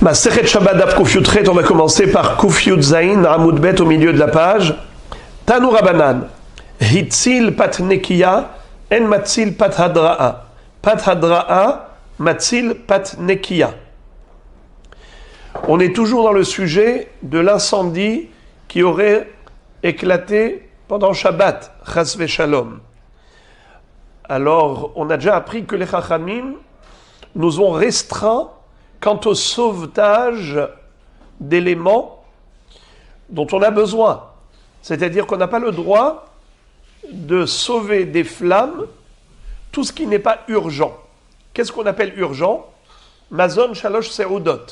Masechet Shabbat Daf Kuf Yud Chet, on va commencer par Kuf Yud Zayin, Amud Bet au milieu de la page. Tanu Rabanan, Hitzil Pat Nekiya, En Matzil Pat Hadra'a. Pat Hadra'a, Matzil Pat Nekiya. On est toujours dans le sujet de l'incendie qui aurait éclaté pendant Shabbat, Chas Veshalom. Alors, on a déjà appris que les Chachamim nous ont restreint quant au sauvetage d'éléments dont on a besoin. C'est-à-dire qu'on n'a pas le droit de sauver des flammes tout ce qui n'est pas urgent. Qu'est-ce qu'on appelle urgent? Mazon Shalosh Seudot.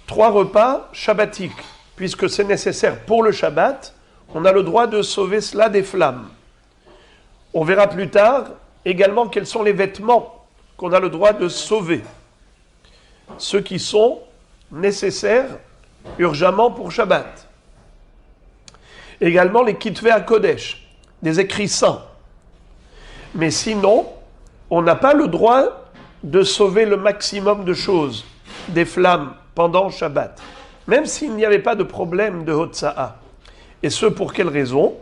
3 repas shabbatiques. Puisque c'est nécessaire pour le Shabbat, on a le droit de sauver cela des flammes. On verra plus tard également quels sont les vêtements qu'on a le droit de sauver. Ceux qui sont nécessaires urgemment pour Shabbat. Également les Kitvei HaKodesh, des écrits saints. Mais sinon, on n'a pas le droit de sauver le maximum de choses, des flammes, pendant Shabbat. Même s'il n'y avait pas de problème de Hotza'a. Et ce, pour quelle raison?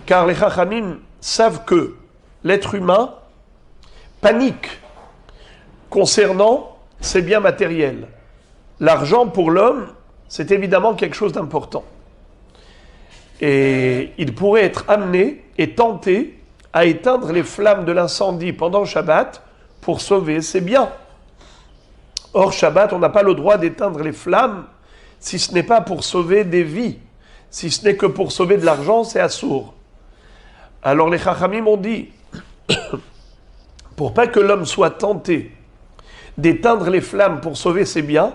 Car les Chachamim savent que l'être humain panique concernant ses biens matériels. L'argent pour l'homme, c'est évidemment quelque chose d'important. Et il pourrait être amené et tenté à éteindre les flammes de l'incendie pendant Shabbat pour sauver ses biens. Or, Shabbat, on n'a pas le droit d'éteindre les flammes si ce n'est pas pour sauver des vies. Si ce n'est que pour sauver de l'argent, c'est assourd. Alors les Chachamim ont dit, pour pas que l'homme soit tenté d'éteindre les flammes pour sauver ses biens,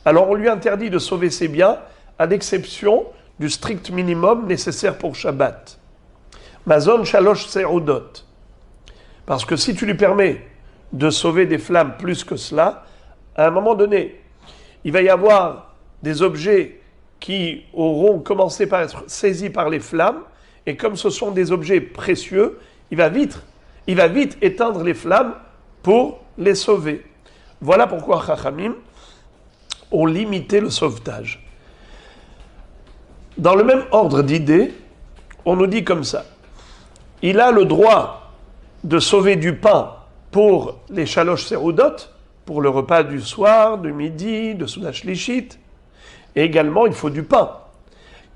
alors on lui interdit de sauver ses biens à l'exception du strict minimum nécessaire pour Shabbat. Mazon Shalosh Seudot. Parce que si tu lui permets de sauver des flammes plus que cela, à un moment donné, il va y avoir des objets qui auront commencé par être saisis par les flammes, et comme ce sont des objets précieux, il va vite éteindre les flammes pour les sauver. Voilà pourquoi Chachamim ont limité le sauvetage. Dans le même ordre d'idées, on nous dit comme ça. Il a le droit de sauver du pain pour les Shalosh Seudot, pour le repas du soir, du midi, de Souda Shlishit. Et également, il faut du pain.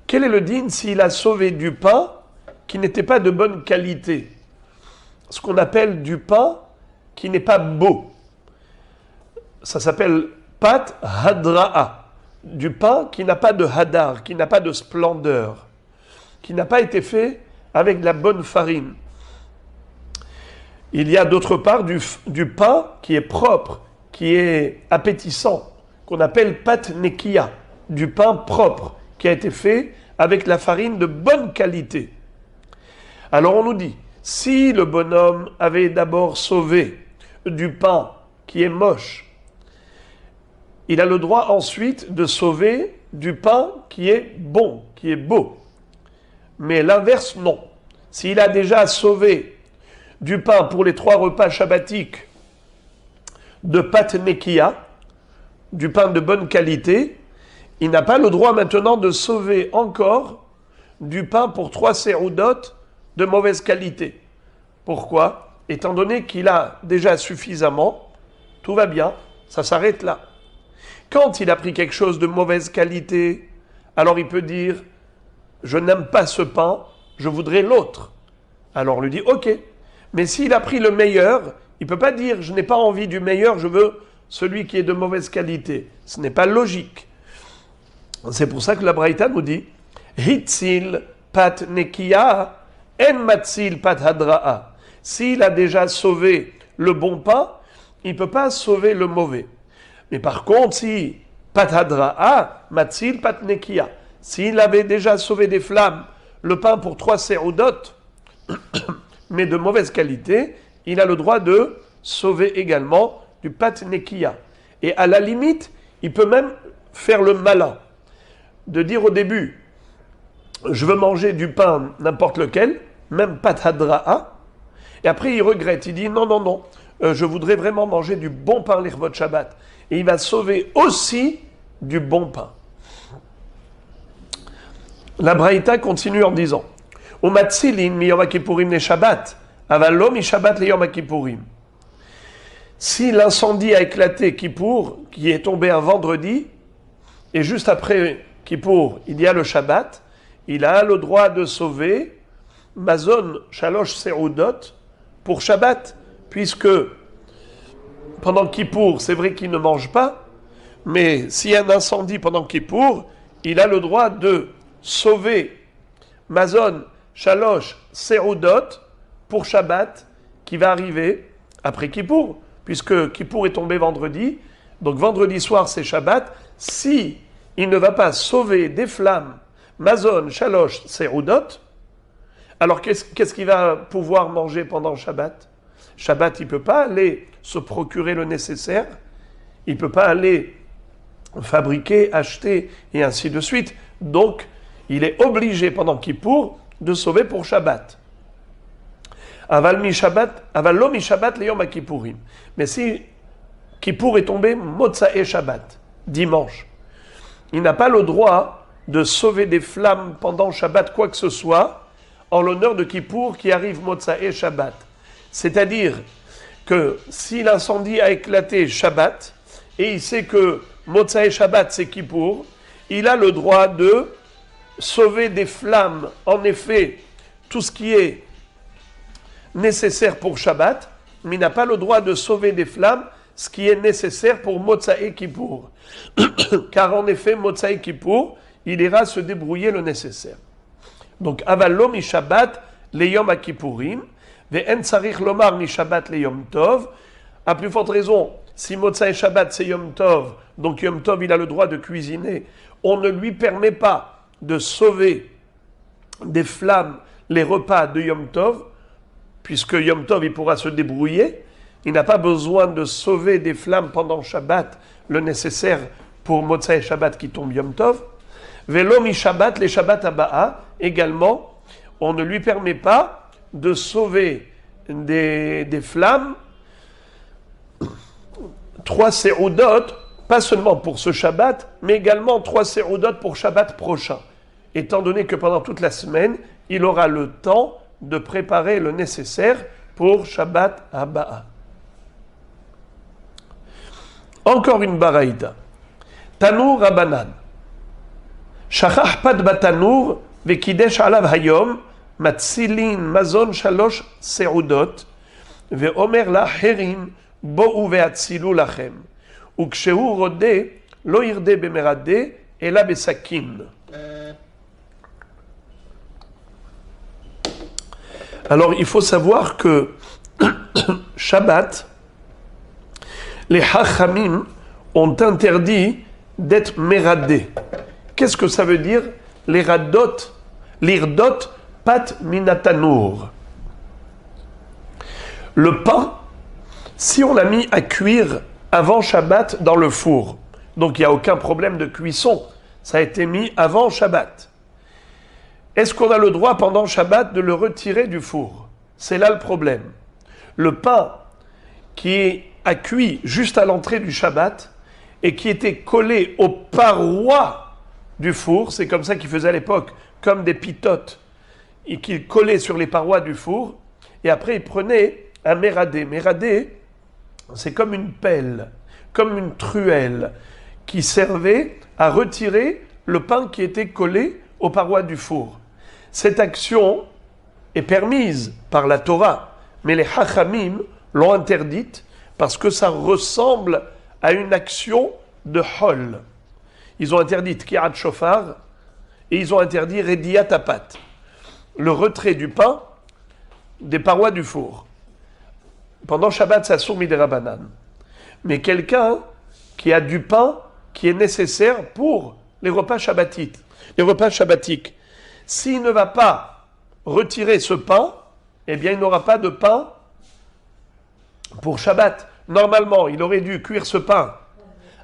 Quel est le din s'il a sauvé du pain qui n'était pas de bonne qualité? Ce qu'on appelle du pain qui n'est pas beau. Ça s'appelle pat hadra'a. Du pain qui n'a pas de hadar, qui n'a pas de splendeur, qui n'a pas été fait avec de la bonne farine. Il y a d'autre part du pain qui est propre, qui est appétissant, qu'on appelle pat nekiya, du pain propre, qui a été fait avec la farine de bonne qualité. Alors on nous dit, si le bonhomme avait d'abord sauvé du pain qui est moche, il a le droit ensuite de sauver du pain qui est bon, qui est beau. Mais l'inverse, non. S'il a déjà sauvé du pain pour les 3 repas shabbatiques de pat nekiya, du pain de bonne qualité, il n'a pas le droit maintenant de sauver encore du pain pour 3 seudot de mauvaise qualité. Pourquoi? Étant donné qu'il a déjà suffisamment, tout va bien, ça s'arrête là. Quand il a pris quelque chose de mauvaise qualité, alors il peut dire « je n'aime pas ce pain, je voudrais l'autre ». Alors on lui dit « ok ». Mais s'il a pris le meilleur, il ne peut pas dire « je n'ai pas envie du meilleur, je veux celui qui est de mauvaise qualité ». Ce n'est pas logique. C'est pour ça que la Braïta nous dit « Hitzil pat nekiya, en matzil pat hadra'a ». S'il a déjà sauvé le bon pain, il ne peut pas sauver le mauvais. Mais par contre, si pat hadra'a, matzil pat nekiya, s'il avait déjà sauvé des flammes, le pain pour 3 seudot, mais de mauvaise qualité, il a le droit de sauver également du pat nekiya. Et à la limite, il peut même faire le malin, de dire au début, je veux manger du pain n'importe lequel, même pat hadra'a, et après il regrette, il dit non, je voudrais vraiment manger du bon pain l'Irvot Shabbat. Et il va sauver aussi du bon pain. La Braïta continue en disant Umatzilin mi Yom HaKippurim le Shabbat, aval lo mi Shabbat le Yom HaKippurim. Si l'incendie a éclaté Kippour, qui est tombé un vendredi, et juste après Kippour, il y a le Shabbat, il a le droit de sauver Mazon Shalosh Seudot pour Shabbat, puisque pendant Kippour, c'est vrai qu'il ne mange pas, mais s'il y a un incendie pendant Kippour, il a le droit de sauver Mazon Shalosh Seudot pour Shabbat, qui va arriver après Kippour, puisque Kippour est tombé vendredi, donc vendredi soir c'est Shabbat. Si il ne va pas sauver des flammes Mazon Shalosh Seudot, alors qu'est-ce qu'il va pouvoir manger pendant Shabbat? Shabbat, il ne peut pas aller se procurer le nécessaire, il ne peut pas aller fabriquer, acheter, et ainsi de suite. Donc, il est obligé pendant Kippour de sauver pour Shabbat. Aval lo mi Shabbat le Yom HaKippurim. Mais si Kippour est tombé Motzae Shabbat, dimanche, il n'a pas le droit de sauver des flammes pendant Shabbat, quoi que ce soit, en l'honneur de Kippour qui arrive Motzae Shabbat. C'est-à-dire que si l'incendie a éclaté Shabbat, et il sait que Motzae Shabbat c'est Kippour, il a le droit de sauver des flammes, en effet, tout ce qui est nécessaire pour Shabbat, mais il n'a pas le droit de sauver des flammes, ce qui est nécessaire pour Motzae Kippour. Car en effet, Motzae Kippour, il ira se débrouiller le nécessaire. Donc, avallo mi Shabbat le Yom HaKippurim, ve'en tzarich lomar mi Shabbat le Yom Tov. À plus forte raison, si Motzae Shabbat c'est Yom Tov, donc Yom Tov il a le droit de cuisiner, on ne lui permet pas de sauver des flammes les repas de Yom Tov, puisque Yom Tov il pourra se débrouiller, il n'a pas besoin de sauver des flammes pendant Shabbat, le nécessaire pour Motzae Shabbat qui tombe Yom Tov. Velo mi Shabbat, les Shabbat Abba'a, également, on ne lui permet pas de sauver des flammes, 3 Seudot, pas seulement pour ce Shabbat, mais également 3 Seudot pour Shabbat prochain, étant donné que pendant toute la semaine, il aura le temps de préparer le nécessaire pour Shabbat Abba'a. Encore une baraïda. Tanour Rabbanan. Shachach pad batanour vekidesh alav hayom matzilin mazon shalosh seudot veomer laherim bo'u veatzilu lachem ukshehu rodeh lo yirde bemeradeh ela besakin. Alors il faut savoir que Shabbat, les Hachamim ont interdit d'être méradé. Qu'est-ce que ça veut dire? L'irdot pat minatanour. Le pain, si on l'a mis à cuire avant Shabbat dans le four, donc il n'y a aucun problème de cuisson, ça a été mis avant Shabbat. Est-ce qu'on a le droit pendant Shabbat de le retirer du four? C'est là le problème. Le pain qui a cuit juste à l'entrée du Shabbat et qui était collé aux parois du four, c'est comme ça qu'ils faisaient à l'époque, comme des pitotes, et qu'ils collaient sur les parois du four, et après ils prenaient un méradé. Méradé, c'est comme une pelle, comme une truelle, qui servait à retirer le pain qui était collé aux parois du four. Cette action est permise par la Torah, mais les Hachamim l'ont interdite parce que ça ressemble à une action de hol. Ils ont interdit Tkiat Shofar et ils ont interdit Rediyat Apat, le retrait du pain des parois du four. Pendant Shabbat, ça sourd midera banane. Mais quelqu'un qui a du pain qui est nécessaire pour les repas shabbatiques, s'il ne va pas retirer ce pain, eh bien il n'aura pas de pain pour Shabbat. Normalement, il aurait dû cuire ce pain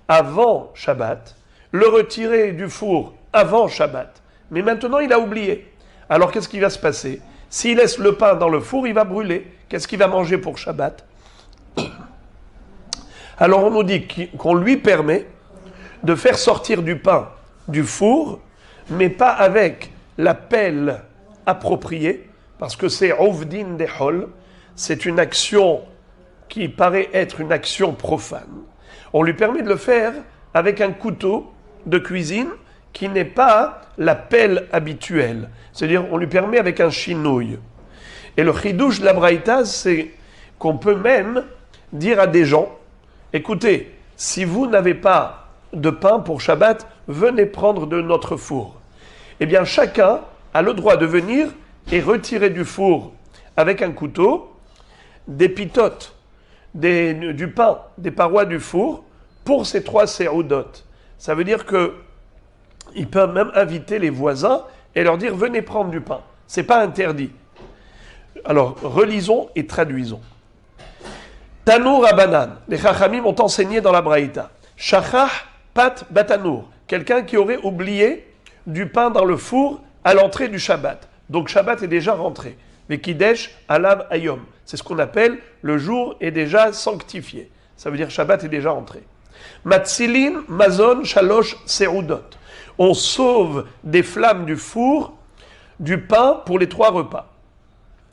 avant Shabbat, le retirer du four avant Shabbat. Mais maintenant, il a oublié. Alors, qu'est-ce qui va se passer? S'il laisse le pain dans le four, il va brûler. Qu'est-ce qu'il va manger pour Shabbat? Alors on nous dit qu'on lui permet de faire sortir du pain du four, mais pas avec la pelle appropriée, parce que c'est ovdin dehol, c'est une action qui paraît être une action profane. On lui permet de le faire avec un couteau de cuisine qui n'est pas la pelle habituelle. C'est-à-dire, on lui permet avec un chinouille. Et le chidouche de la braïta, c'est qu'on peut même dire à des gens, écoutez, si vous n'avez pas de pain pour Shabbat, venez prendre de notre four. Eh bien, chacun a le droit de venir et retirer du four avec un couteau des pitotes, du pain, des parois du four pour ces 3 séoudotes. Ça veut dire que il peut même inviter les voisins et leur dire venez prendre du pain. C'est pas interdit. Alors, relisons et traduisons. Tanour Abanan, les Chachamim ont enseigné dans la Braïta. Shachach pat batanour, quelqu'un qui aurait oublié du pain dans le four à l'entrée du Shabbat. Donc Shabbat est déjà rentré. Mais Kidesh alav ayom. C'est ce qu'on appelle le jour est déjà sanctifié. Ça veut dire Shabbat est déjà rentré. Matzilin mazon shalosh seudot. On sauve des flammes du four du pain pour les 3 repas.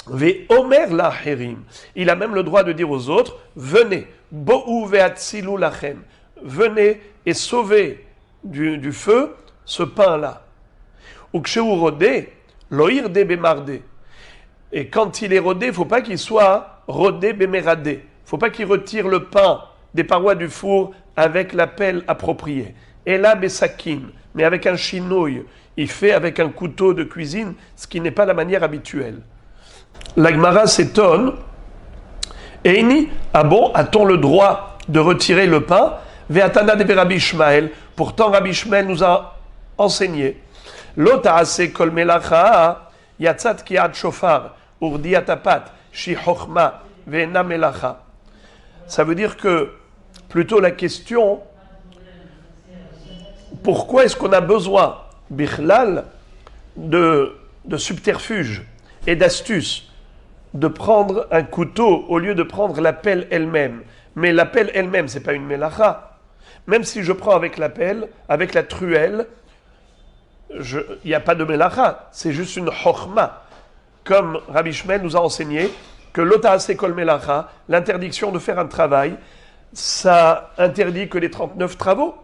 Ve omer laherim. Il a même le droit de dire aux autres, venez, bo'u ve'atzilu lachem. Venez et sauvez du feu ce pain-là. Uksheu rodé, loir de bemardé. Et quand il est rodé, il ne faut pas qu'il soit rodé bemeradé. Il ne faut pas qu'il retire le pain des parois du four avec la pelle appropriée. Et là, besakin, mais avec un chinouille. Il fait avec un couteau de cuisine, ce qui n'est pas la manière habituelle. La Gemara s'étonne. Eini, ah bon, a-t-on le droit de retirer le pain? Ve'atana de Rabbi Ishmael. Pourtant, Rabbi Ishmael nous a enseigné. Lo ta'ase kol melacha yatzat ki'at shofar urdiatapat shi chochma ve'ena melacha. Ça veut dire que, plutôt la question, pourquoi est-ce qu'on a besoin, bichlal, de subterfuge et d'astuce, de prendre un couteau au lieu de prendre la pelle elle-même. Mais la pelle elle-même, ce n'est pas une melacha. Même si je prends avec la pelle, avec la truelle, il n'y a pas de melacha, c'est juste une chochma. Comme Rabbi Shmuel nous a enseigné que l'ota'ase kol melacha, l'interdiction de faire un travail, ça interdit que les 39 travaux.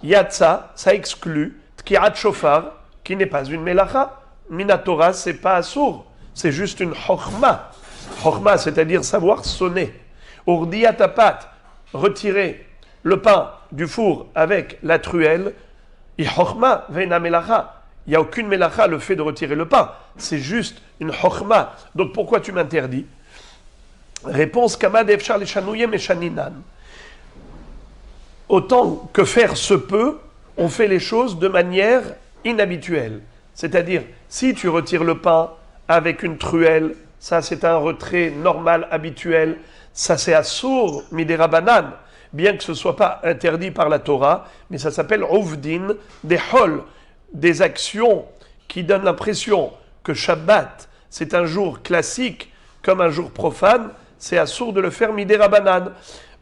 Yatsa, ça exclut tki'at shofar, qui n'est pas une melacha. Minatora, c'est pas assour, c'est juste une chochma. Chochma, c'est-à-dire savoir sonner. Urdiatapat, retirer le pain du four avec la truelle. I chochma ve'ena melacha. Il n'y a aucune melacha le fait de retirer le pain. C'est juste une chochma. Donc pourquoi tu m'interdis? Réponse Kamad efshar leshanuyem eshaninan. Autant que faire se peut, on fait les choses de manière inhabituelle. C'est-à-dire, si tu retires le pain avec une truelle, ça c'est un retrait normal, habituel, ça c'est assour midérabanan, bien que ce ne soit pas interdit par la Torah, mais ça s'appelle ovdin, des hol, des actions qui donnent l'impression que Shabbat, c'est un jour classique, comme un jour profane, c'est assour de le faire midérabanan.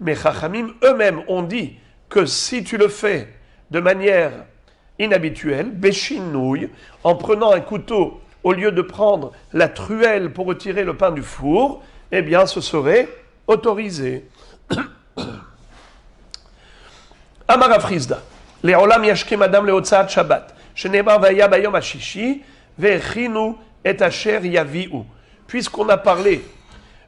Mais Chachamim eux-mêmes ont dit que si tu le fais de manière inhabituelle, béchinouille, en prenant un couteau au lieu de prendre la truelle pour retirer le pain du four, eh bien ce serait autorisé. Amar Afrizda, Le'olam yashkem adam le'otzaat Shabbat, shenemar vaya bayom hashishi, ve'echinu et asher yavi'u. Puisqu'on a parlé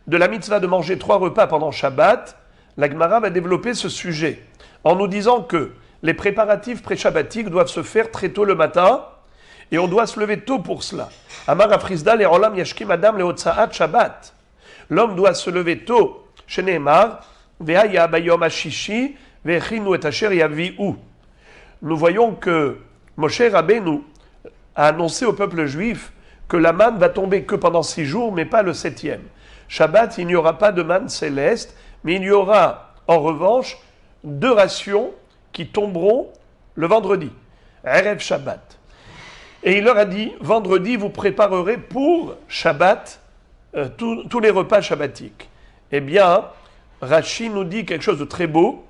de la mitzvah de manger 3 repas pendant Shabbat, la Gemara va développer ce sujet en nous disant que les préparatifs pré-shabbatiques doivent se faire très tôt le matin et on doit se lever tôt pour cela. Amar Afrizda le'olam yashkim adam le'otzaat Shabbat. L'homme doit se lever tôt. Sheneemar ve'haya bayom hashishi ve'echinu et asher yavi'u. Nous voyons que Moshe Rabbeinu a annoncé au peuple juif que la manne va tomber que pendant 6 jours, mais pas le 7e. Shabbat, il n'y aura pas de manne céleste, mais il y aura en revanche 2 rations qui tomberont le vendredi, Erev Shabbat. Et il leur a dit, vendredi, vous préparerez pour Shabbat tous les repas shabbatiques. Eh bien, Rashi nous dit quelque chose de très beau.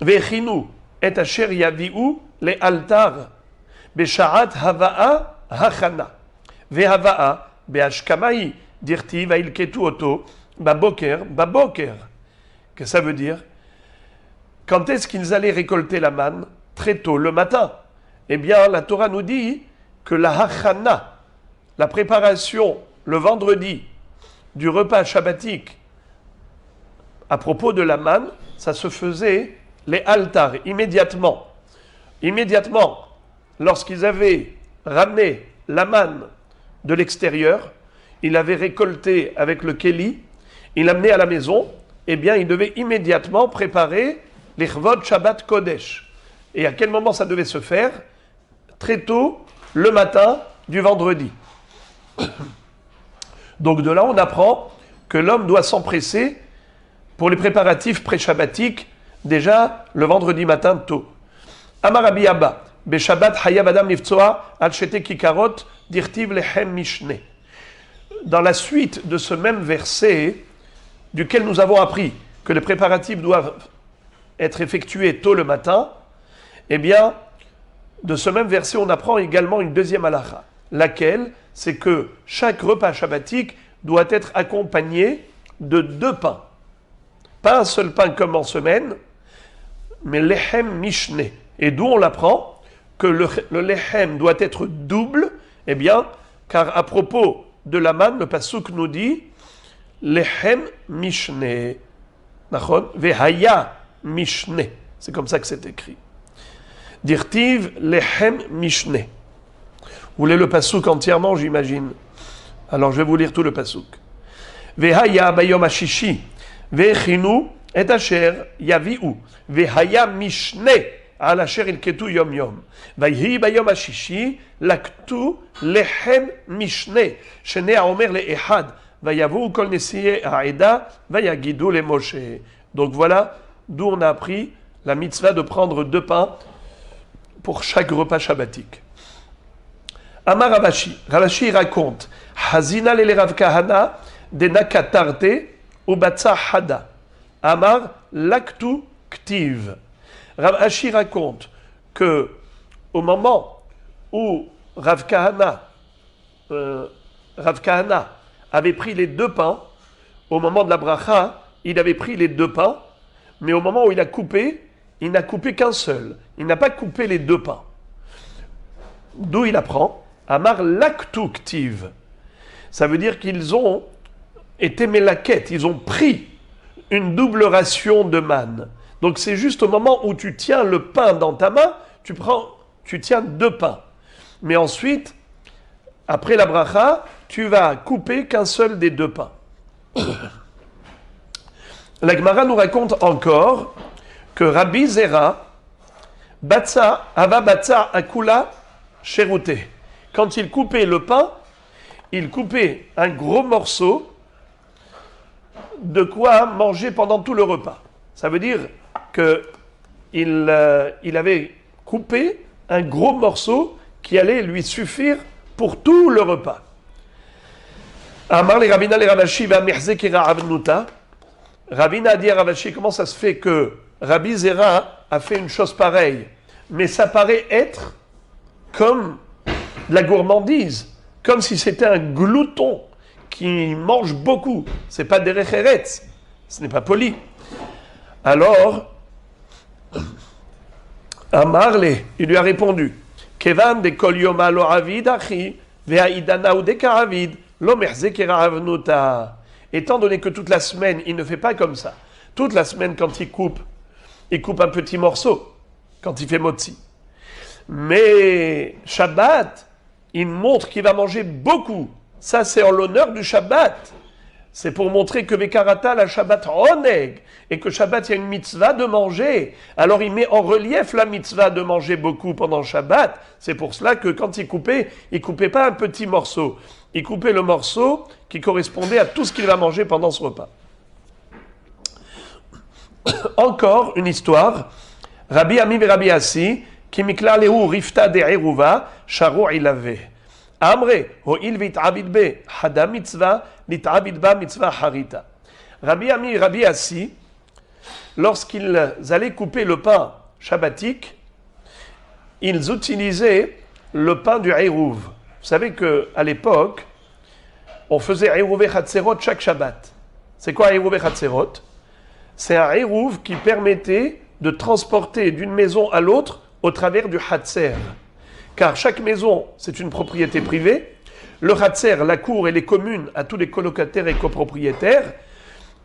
Vechinu et asher yaviu le altar besharat hava'a hachana vehava'a beashkamai dirti vailketu oto baboker. Qu'est-ce que ça veut dire? Quand est-ce qu'ils allaient récolter la manne? Très tôt, le matin. Eh bien, la Torah nous dit que la hachana, la préparation le vendredi du repas shabbatique à propos de la manne, ça se faisait les altars, immédiatement. Immédiatement, lorsqu'ils avaient ramené la manne de l'extérieur, ils l'avaient récolté avec le kéli, ils l'amenaient à la maison, eh bien, ils devaient immédiatement préparer l'Ichvod Shabbat Kodesh. Et à quel moment ça devait se faire? Très tôt, le matin du vendredi. Donc de là, on apprend que l'homme doit s'empresser pour les préparatifs pré-shabbatiques, déjà le vendredi matin tôt. Amar Rabbi Abba, Beshabbat Hayav Adam Niftsoa Al Shete Kikarot Dirtiv Lechem Mishne. Dans la suite de ce même verset, duquel nous avons appris que les préparatifs doivent être effectués tôt le matin, eh bien, de ce même verset, on apprend également une deuxième halakha, laquelle, c'est que chaque repas shabbatique doit être accompagné de 2 pains. Pas un seul pain comme en semaine, mais lechem mishne. Et d'où on l'apprend que le lechem doit être double, eh bien, car à propos de la manne, le pasuk nous dit lechem mishne. Nachon, vehaya mishne. C'est comme ça que c'est écrit. Dirtiv lechem mishne. Vous voulez le pasuk entièrement, j'imagine. Alors je vais vous lire tout le pasuk. Vehaya bayom hashishi. Vechinu et asher yaviu. Vehaya mishne al asher ilketu yom yom. Vayhi bayom hashishi laktu lechem mishne. Shene haomer le'ehad. Vayavu kol nesiye ha'eda. Vayagidu le Moshe. Donc voilà d'où on a appris la mitzvah de prendre 2 pains pour chaque repas shabbatique. Amar Ravashi. Ravashi raconte Hazina le Rav Kahana de Nakatarte ou Batsa Hada. Amar Laktu Ktiv. Ravashi raconte que au moment où Rav Kahana avait pris les 2 pains, au moment de la bracha, il avait pris les 2 pains, mais au moment où il a coupé, il n'a coupé qu'un seul. Il n'a pas coupé les 2 pains. D'où il apprend Amar Laktu Ktiv. Ça veut dire qu'ils ont été mélaquettes, ils ont pris une double ration de manne. Donc c'est juste au moment où tu tiens le pain dans ta main, tu tiens 2 pains. Mais ensuite, après la bracha, tu vas couper qu'un seul des 2 pains. La Gemara nous raconte encore que Rabbi Zera, Ava Batsa Akula Cherouté. Quand il coupait le pain, il coupait un gros morceau de quoi manger pendant tout le repas. Ça veut dire qu'il avait coupé un gros morceau qui allait lui suffire pour tout le repas. Amar les Ravina les Ravashi va Mirzekira Avnuta. Ravina a dit à Ravashi, comment ça se fait que Rabbi Zera a fait une chose pareille, mais ça paraît être comme de la gourmandise, comme si c'était un glouton qui mange beaucoup. C'est pas derech eretz, ce n'est pas poli. Alors, Amarle, il lui a répondu, Kevan de kol yoma lo avid achi, ve'aidana ou de karavid, lo mechzekera avnuta. Étant donné que toute la semaine, il ne fait pas comme ça. Toute la semaine, quand il coupe un petit morceau, quand il fait motzi. Mais Shabbat, il montre qu'il va manger beaucoup. Ça, c'est en l'honneur du Shabbat. C'est pour montrer que Bekarata, la Shabbat oneg, et que Shabbat, il y a une mitzvah de manger. Alors, il met en relief la mitzvah de manger beaucoup pendant Shabbat. C'est pour cela que quand il coupait pas un petit morceau. Il coupait le morceau qui correspondait à tout ce qu'il va manger pendant ce repas. Encore une histoire. Rabbi Ami et Rabbi Assi, qui mikla lehu rifta de eruva, sharu ilave. Amre, ho il vit abid be, hada mitzvah, lit abid ba mitzvah harita. Rabbi Ami et Rabbi Assi, lorsqu'ils allaient couper le pain shabbatique, ils utilisaient le pain du Heirouv. Vous savez qu'à l'époque, on faisait Heirouv et Chatzerot chaque Shabbat. C'est quoi Heirouv et Chatzerot? C'est un Heirouv qui permettait de transporter d'une maison à l'autre au travers du Hatzer. Car chaque maison, c'est une propriété privée. Le Hatzer, la cour, elle est commune à tous les colocataires et copropriétaires.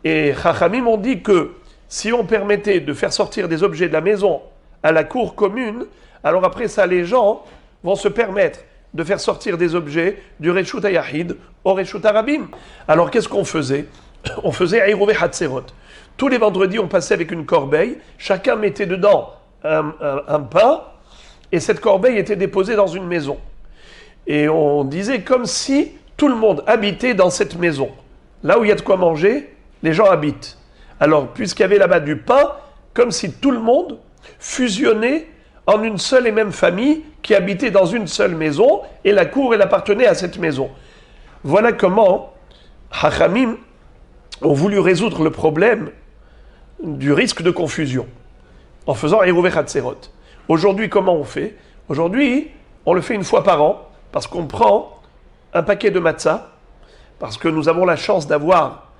Et Chachamim ont dit que si on permettait de faire sortir des objets de la maison à la cour commune, alors après ça, les gens vont se permettre de faire sortir des objets du Reshut HaYahid au Reshut HaRabim. Alors qu'est-ce qu'on faisait? On faisait Heirouv et Hatzerot. Tous les vendredis, on passait avec une corbeille, chacun mettait dedans un pain, et cette corbeille était déposée dans une maison. Et on disait comme si tout le monde habitait dans cette maison. Là où il y a de quoi manger, les gens habitent. Alors, puisqu'il y avait là-bas du pain, comme si tout le monde fusionnait en une seule et même famille qui habitait dans une seule maison, et la cour, elle appartenait à cette maison. Voilà comment Chachamim ont voulu résoudre le problème du risque de confusion en faisant Heirouv et Chatzerot. Aujourd'hui, comment on fait? Aujourd'hui, on le fait une fois par an parce qu'on prend un paquet de matzah, parce que nous avons la chance d'avoir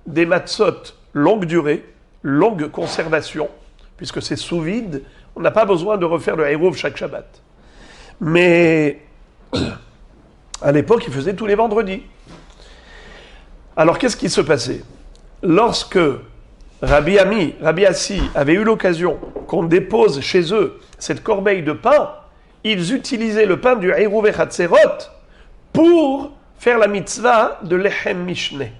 des matzot longue durée, longue conservation, puisque c'est sous vide, on n'a pas besoin de refaire le Heirouv chaque Shabbat. Mais à l'époque, ils faisaient tous les vendredis. Alors qu'est-ce qui se passait? Lorsque Rabbi Ami, Rabbi Assi avaient eu l'occasion qu'on dépose chez eux cette corbeille de pain, ils utilisaient le pain du Heirouv et Chatzerot pour faire la mitzvah de Lechem Mishneh.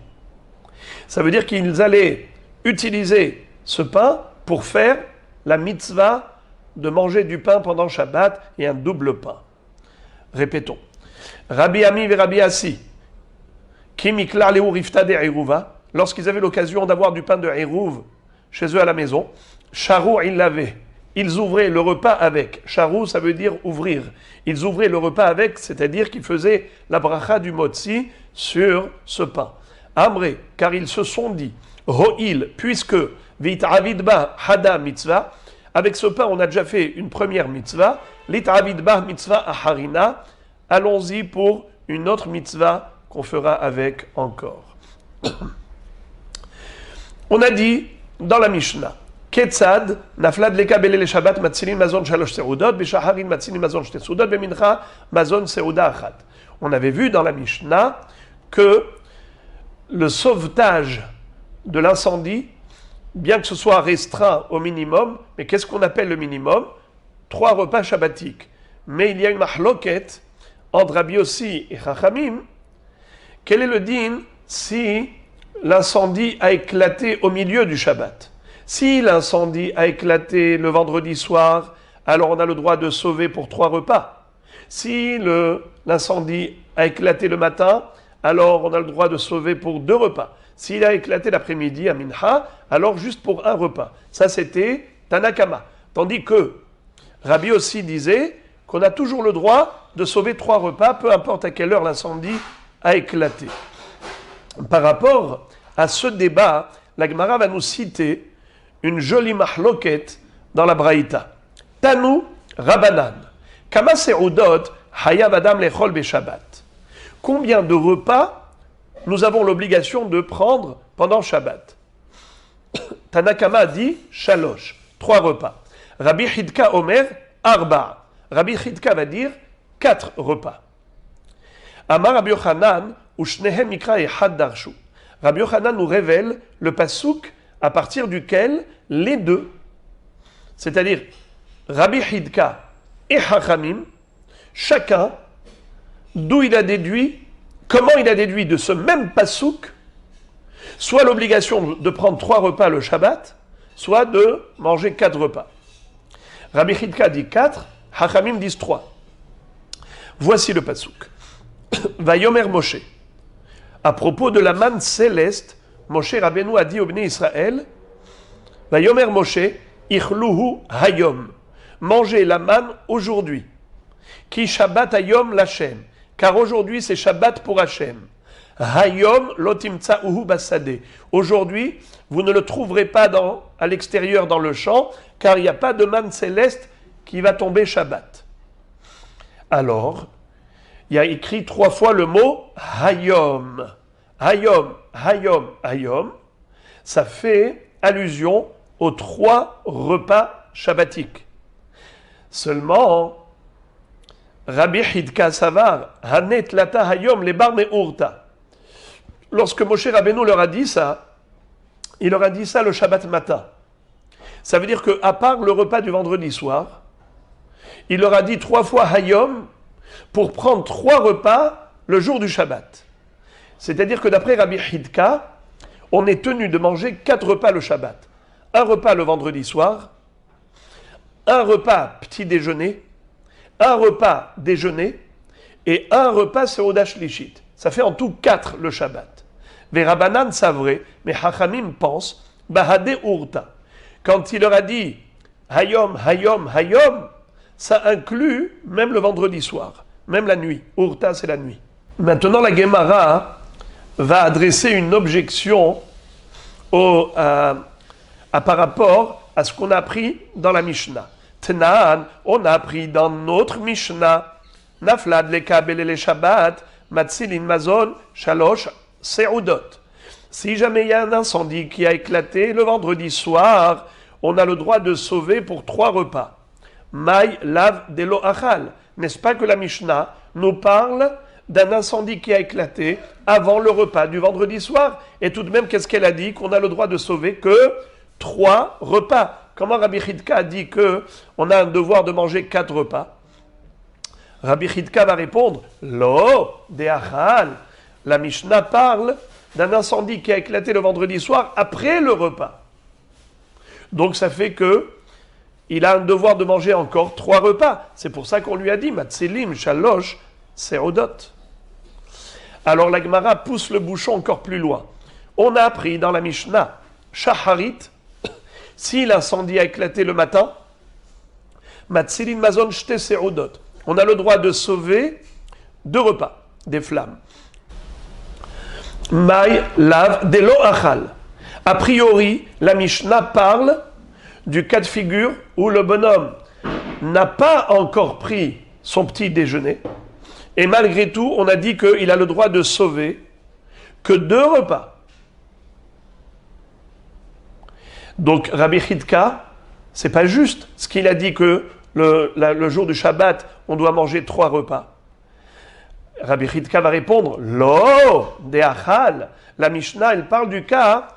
Ça veut dire qu'ils allaient utiliser ce pain pour faire la mitzvah de manger du pain pendant Shabbat et un double pain. Répétons. Rabbi Ami et Rabbi Assi, qui miklar leu rifta de Heirouva, lorsqu'ils avaient l'occasion d'avoir du pain de Heirouv chez eux à la maison, charou ils l'avaient. Ils ouvraient le repas avec. Charou, ça veut dire ouvrir. Ils ouvraient le repas avec, c'est-à-dire qu'ils faisaient la bracha du motzi sur ce pain. Amré, car ils se sont dit, Ho'il, puisque Vit'avidba hada mitzvah, avec ce pain on a déjà fait une première mitzvah, Lit'avidba mitzvah aharina, allons-y pour une autre mitzvah qu'on fera avec encore. On a dit dans la Mishnah, Ketzad, naflad leka belele Shabbat matzilin mazon shalosh seudot, beshaharin matzilin mazon shte seudot, bemincha mazon seuda achat. On avait vu dans la Mishnah que le sauvetage de l'incendie, bien que ce soit restreint au minimum, mais qu'est-ce qu'on appelle le minimum? 3 repas shabbatiques. Mais il y a une mahloket entre Rabbi Yossi et Chachamim. Quel est le din si l'incendie a éclaté au milieu du Shabbat? Si l'incendie a éclaté le vendredi soir, alors on a le droit de sauver pour 3 repas. Si l'incendie a éclaté le matin, alors on a le droit de sauver pour 2 repas. S'il a éclaté l'après-midi à Mincha, alors juste pour 1 repas. Ça, c'était Tanakama. Tandis que Rabbi aussi disait qu'on a toujours le droit de sauver 3 repas, peu importe à quelle heure l'incendie a éclaté. Par rapport à ce débat, la Gemara va nous citer une jolie mahloket dans la Braïta. Tanu Rabanan. Kama seudot hayav adam lechol beshabbat. Combien de repas nous avons l'obligation de prendre pendant Shabbat? Tanakama dit Shalosh, 3 repas. Rabbi Chidka Omer, Arba. Rabbi Chidka va dire 4 repas. Amar Rabbi Yochanan, Ushnehem Mikra Echad Darshu. Rabbi Yochanan nous révèle le passouk à partir duquel les deux, c'est-à-dire Rabbi Chidka et Chachamim, chacun, d'où il a déduit, comment il a déduit de ce même passouk, soit l'obligation de prendre 3 repas le Shabbat, soit de manger 4 repas. Rabbi Chidka dit 4, Chachamim disent 3. Voici le passouk. Vayomer Moshe. À propos de la manne céleste, Moshe Rabbeinu a dit au Bnei Israël, Vayomer Moshe, Ichluhu Hayom. Mangez la manne aujourd'hui. Ki Shabbat Hayom Lachem. Car aujourd'hui c'est Shabbat pour Hachem. Hayom lotimtsa'uhu basade. Aujourd'hui, vous ne le trouverez pas à l'extérieur dans le champ, car il n'y a pas de manne céleste qui va tomber Shabbat. Alors, il y a écrit 3 fois le mot Hayom. Hayom, Hayom, Hayom. Ça fait allusion aux 3 repas shabbatiques. Seulement, Rabbi Hidka Savar, Hanet Lata Hayom le bar me'urta. Lorsque Moshe Rabbeinu leur a dit ça, il leur a dit ça le Shabbat matin. Ça veut dire qu'à part le repas du vendredi soir, il leur a dit 3 fois Hayom pour prendre 3 repas le jour du Shabbat. C'est-à-dire que d'après Rabbi Hidka, on est tenu de manger 4 repas le Shabbat. Un repas le vendredi soir, un repas petit déjeuner, un repas déjeuner et un repas Seuda Shlishit. Ça fait en tout 4 le Shabbat. Verabanan savré, mais Hachamim pense, Bahade Urta. Quand il leur a dit Hayom, Hayom, Hayom, ça inclut même le vendredi soir, même la nuit. Urta, c'est la nuit. Maintenant, la Gemara va adresser une objection par rapport à ce qu'on a appris dans la Mishnah. Tnan, on a appris dans notre Mishnah, Naflad le kabel et le Shabbat, Matzilin mazon, Shalosh, Seudot. Si jamais il y a un incendie qui a éclaté le vendredi soir, on a le droit de sauver pour 3 repas. Maï, lav, delo achal. N'est-ce pas que la Mishnah nous parle d'un incendie qui a éclaté avant le repas du vendredi soir? Et tout de même, qu'est-ce qu'elle a dit? Qu'on a le droit de sauver que 3 repas. Comment Rabbi Chidka a dit qu'on a un devoir de manger 4 repas? Rabbi Chidka va répondre, Lo, de achal. La Mishnah parle d'un incendie qui a éclaté le vendredi soir après le repas. Donc ça fait que il a un devoir de manger encore 3 repas. C'est pour ça qu'on lui a dit Matselim, Shalosh, Seudot. Alors la Gemara pousse le bouchon encore plus loin. On a appris dans la Mishnah, Shacharit, si l'incendie a éclaté le matin, Matselim Mazon Shte Seudot. On a le droit de sauver 2 repas, des flammes. Maï, lav, delo achal. A priori, la Mishnah parle du cas de figure où le bonhomme n'a pas encore pris son petit déjeuner et malgré tout, on a dit qu'il a le droit de sauver que 2 repas. Donc, Rabbi Chidka, c'est pas juste ce qu'il a dit que le jour du Shabbat, on doit manger 3 repas. Rabbi Chidka va répondre, Lo, de achal. La Mishnah, elle parle du cas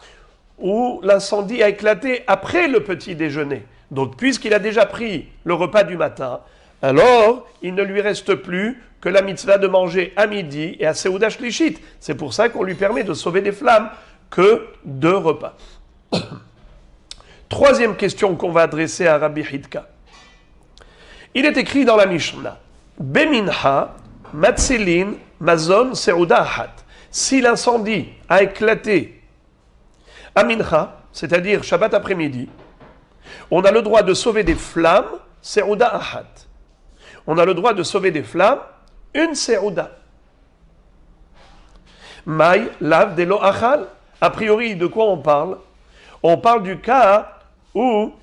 où l'incendie a éclaté après le petit déjeuner. Donc, puisqu'il a déjà pris le repas du matin, alors il ne lui reste plus que la mitzvah de manger à midi et à Seuda Shlishit. C'est pour ça qu'on lui permet de sauver des flammes que 2 repas. 3e question qu'on va adresser à Rabbi Chidka. Il est écrit dans la Mishnah, Beminha, Matselin, Mazon, Seuda Ahat. Si l'incendie a éclaté à Mincha, c'est-à-dire Shabbat après-midi, on a le droit de sauver des flammes, Seuda Ahat. On a le droit de sauver des flammes, une Seuda. Maï, lav, delo achal. A priori, de quoi on parle? On parle du cas où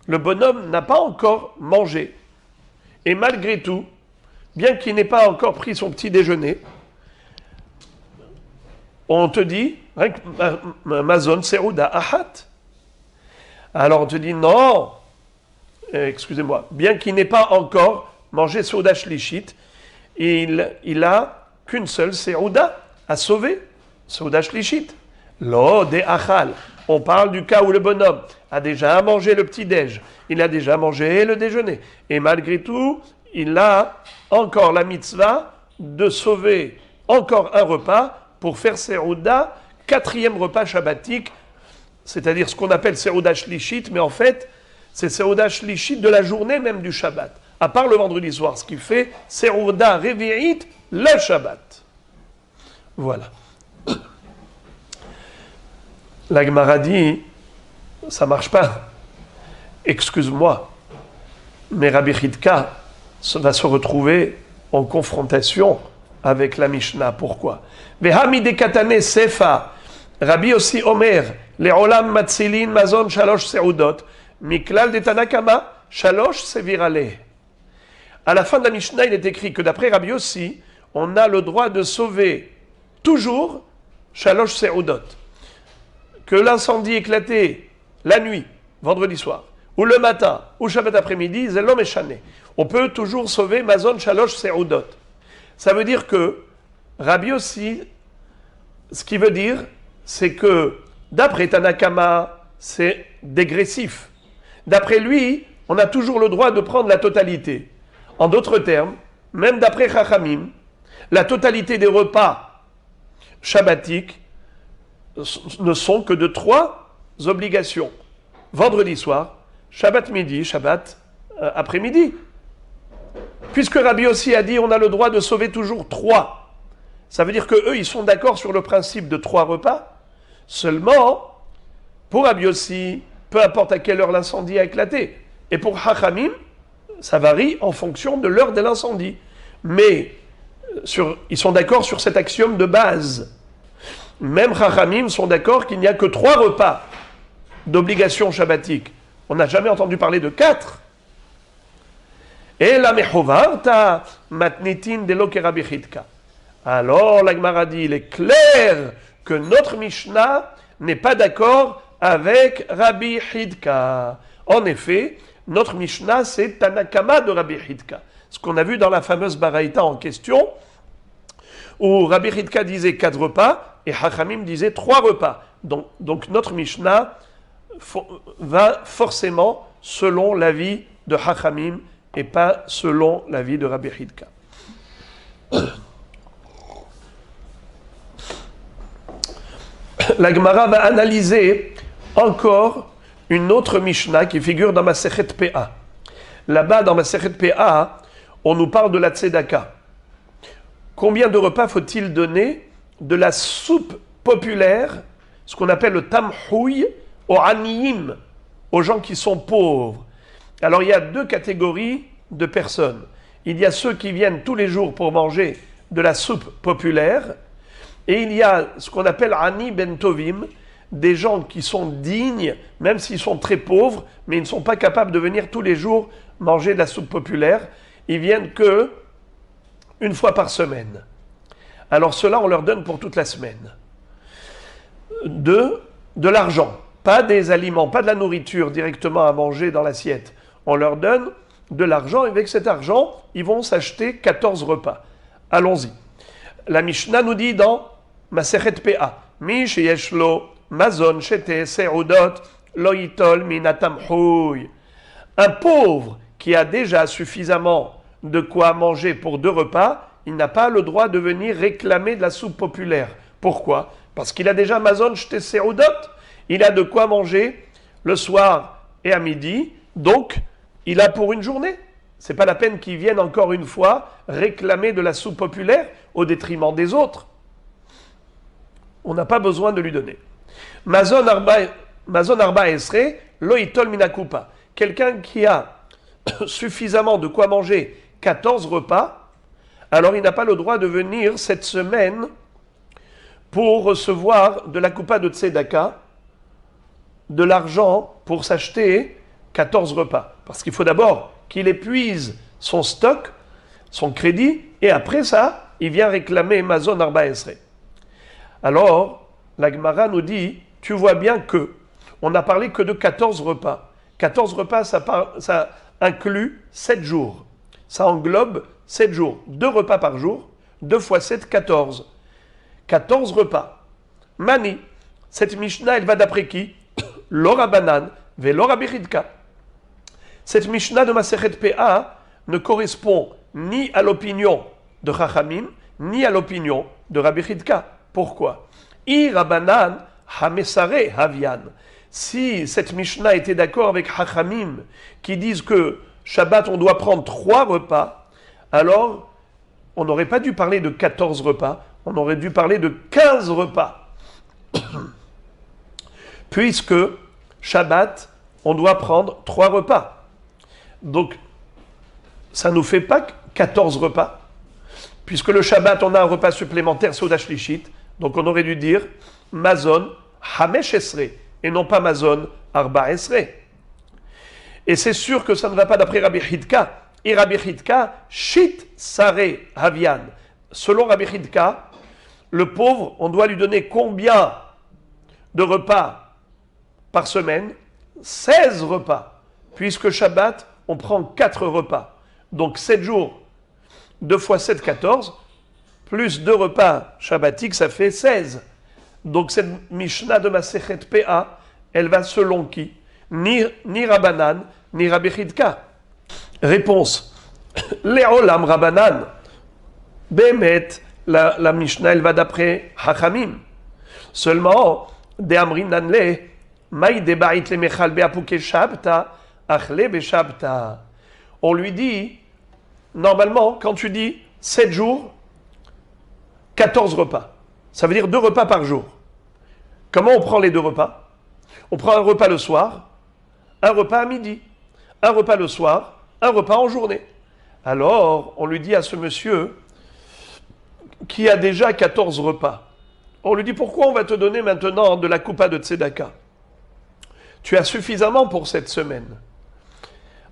le bonhomme n'a pas encore mangé. Et malgré tout, bien qu'il n'ait pas encore pris son petit déjeuner, on te dit, Mazon Seuda Ahat. Alors on te dit, non, excusez-moi, bien qu'il n'ait pas encore mangé Seuda Shlishit, il a qu'une seule Seuda à sauver, Seuda Shlishit. Lo de Achal. On parle du cas où le bonhomme a déjà mangé le petit-déj, il a déjà mangé le déjeuner, et malgré tout, il a encore la mitzvah de sauver encore un repas pour faire Seuda, 4e repas shabbatique, c'est-à-dire ce qu'on appelle Seuda Shlishit, mais en fait, c'est Seuda Shlishit de la journée même du Shabbat, à part le vendredi soir, ce qui fait Seuda Revi'it le Shabbat. Voilà. La Gemara dit, ça marche pas. Excuse-moi, mais Rabbi Chidka va se retrouver en confrontation avec la Mishnah. Pourquoi? Vehamide katane sefa, Rabbi aussi Omer, le'olam matzilin mazon shalosh seudot, miklal de Tanakama, shalosh sevirale. À la fin de la Mishnah, il est écrit que d'après Rabbi aussi, on a le droit de sauver toujours shalosh seudot. Que l'incendie éclaté la nuit, vendredi soir, ou le matin, ou Shabbat après-midi, zelo meshane. On peut toujours sauver mazon shalosh seudot. Ça veut dire que Rabbi aussi, ce qui veut dire, c'est que d'après Tanakama, c'est dégressif. D'après lui, on a toujours le droit de prendre la totalité. En d'autres termes, même d'après Chachamim, la totalité des repas shabbatiques ne sont que de 3 obligations. Vendredi soir, Shabbat midi, Shabbat après-midi. Puisque Rabbi aussi a dit on a le droit de sauver toujours 3. Ça veut dire qu'eux, ils sont d'accord sur le principe de 3 repas. Seulement, pour Rabbi aussi, peu importe à quelle heure l'incendie a éclaté. Et pour Chachamim, ça varie en fonction de l'heure de l'incendie. Mais ils sont d'accord sur cet axiome de base. Même Chachamim sont d'accord qu'il n'y a que 3 repas d'obligation shabbatique. On n'a jamais entendu parler de 4. Et la mechovarta matnitin de lo Rabbi Chidka. Alors la Gemara dit, il est clair que notre Mishnah n'est pas d'accord avec Rabbi Chidka. En effet, notre Mishnah, c'est Tanakama de Rabbi Chidka. Ce qu'on a vu dans la fameuse Baraïta en question, où Rabbi Chidka disait 4 repas et Chachamim disait 3 repas. Donc notre Mishnah va forcément selon l'avis de Chachamim et pas selon l'avis de Rabbi Chidka. La Gemara va analyser encore une autre Mishnah qui figure dans Masechet PA. Là-bas, dans Masechet PA, on nous parle de la tzedaka. Combien de repas faut-il donner de la soupe populaire, ce qu'on appelle le tamhouy, aux aniyim, aux gens qui sont pauvres? Alors, il y a 2 catégories de personnes. Il y a ceux qui viennent tous les jours pour manger de la soupe populaire, et il y a ce qu'on appelle ani ben tovim, des gens qui sont dignes, même s'ils sont très pauvres, mais ils ne sont pas capables de venir tous les jours manger de la soupe populaire. Ils viennent que une fois par semaine. Alors ceux-là, on leur donne pour toute la semaine. De l'argent, pas des aliments, pas de la nourriture directement à manger dans l'assiette. On leur donne de l'argent, et avec cet argent, ils vont s'acheter 14 repas. Allons-y. La Mishnah nous dit dans Masechet PA, Mi sheyeshlo mazon shete seudot lo yitol minatamhouy. Un pauvre qui a déjà suffisamment de quoi manger pour 2 repas, il n'a pas le droit de venir réclamer de la soupe populaire. Pourquoi? Parce qu'il a déjà mazon shete seudot, il a de quoi manger le soir et à midi, donc il a pour une journée. C'est pas la peine qu'il vienne encore une fois réclamer de la soupe populaire au détriment des autres. On n'a pas besoin de lui donner. Mazon arba esre, lo itol minakupa. Quelqu'un qui a suffisamment de quoi manger 14 repas, alors il n'a pas le droit de venir cette semaine pour recevoir de la coupa de tzedaka, de l'argent pour s'acheter 14 repas. Parce qu'il faut d'abord qu'il épuise son stock, son crédit, et après ça, il vient réclamer Mazon Arba Esre. Alors, la Gemara nous dit, tu vois bien que, on n'a parlé que de 14 repas. 14 repas, ça inclut 7 jours. Ça englobe 7 jours. 2 repas par jour, 2 fois 7, 14. 14 repas. Mani, cette Mishnah, elle va d'après qui? L'ora banan, ve l'ora bichidka. Cette Mishnah de Masechet PA ne correspond ni à l'opinion de Chachamim, ni à l'opinion de Rabbi Chidka. Pourquoi? I Rabbanan hamesare havian. Si cette Mishnah était d'accord avec Chachamim, qui disent que Shabbat, on doit prendre 3 repas, alors on n'aurait pas dû parler de 14 repas, on aurait dû parler de 15 repas. Puisque Shabbat, on doit prendre 3 repas. Donc, ça ne nous fait pas 14 repas, puisque le Shabbat, on a un repas supplémentaire, Seuda Shlishit, donc on aurait dû dire Mazon Hamesh Esre, et non pas Mazon Arba Esre. Et c'est sûr que ça ne va pas d'après Rabbi Chidka. Et Rabbi Chidka, Shit Sare Havian. Selon Rabbi Chidka, le pauvre, on doit lui donner combien de repas par semaine? 16 repas. Puisque Shabbat, on prend 4 repas. Donc 7 jours, 2 fois 7, 14, plus 2 repas shabbatiques, ça fait 16. Donc cette Mishnah de Masechet PA, elle va selon qui? Ni Rabbanan, ni Rabbi Chidka. Réponse. Le'olam Rabbanan. Bemet, la Mishnah, elle va d'après Hachamim. Seulement, de Amrin Nanle, Maï de Ba'it le Mechal Be'apuke Shabta, Achle Be Shabta. On lui dit, normalement, quand tu dis 7 jours, 14 repas. Ça veut dire 2 repas par jour. Comment on prend les 2 repas? On prend un repas le soir, un repas à midi, un repas le soir, un repas en journée. Alors, on lui dit à ce monsieur qui a déjà 14 repas, on lui dit pourquoi on va te donner maintenant de la coupa de tzedaka? Tu as suffisamment pour cette semaine.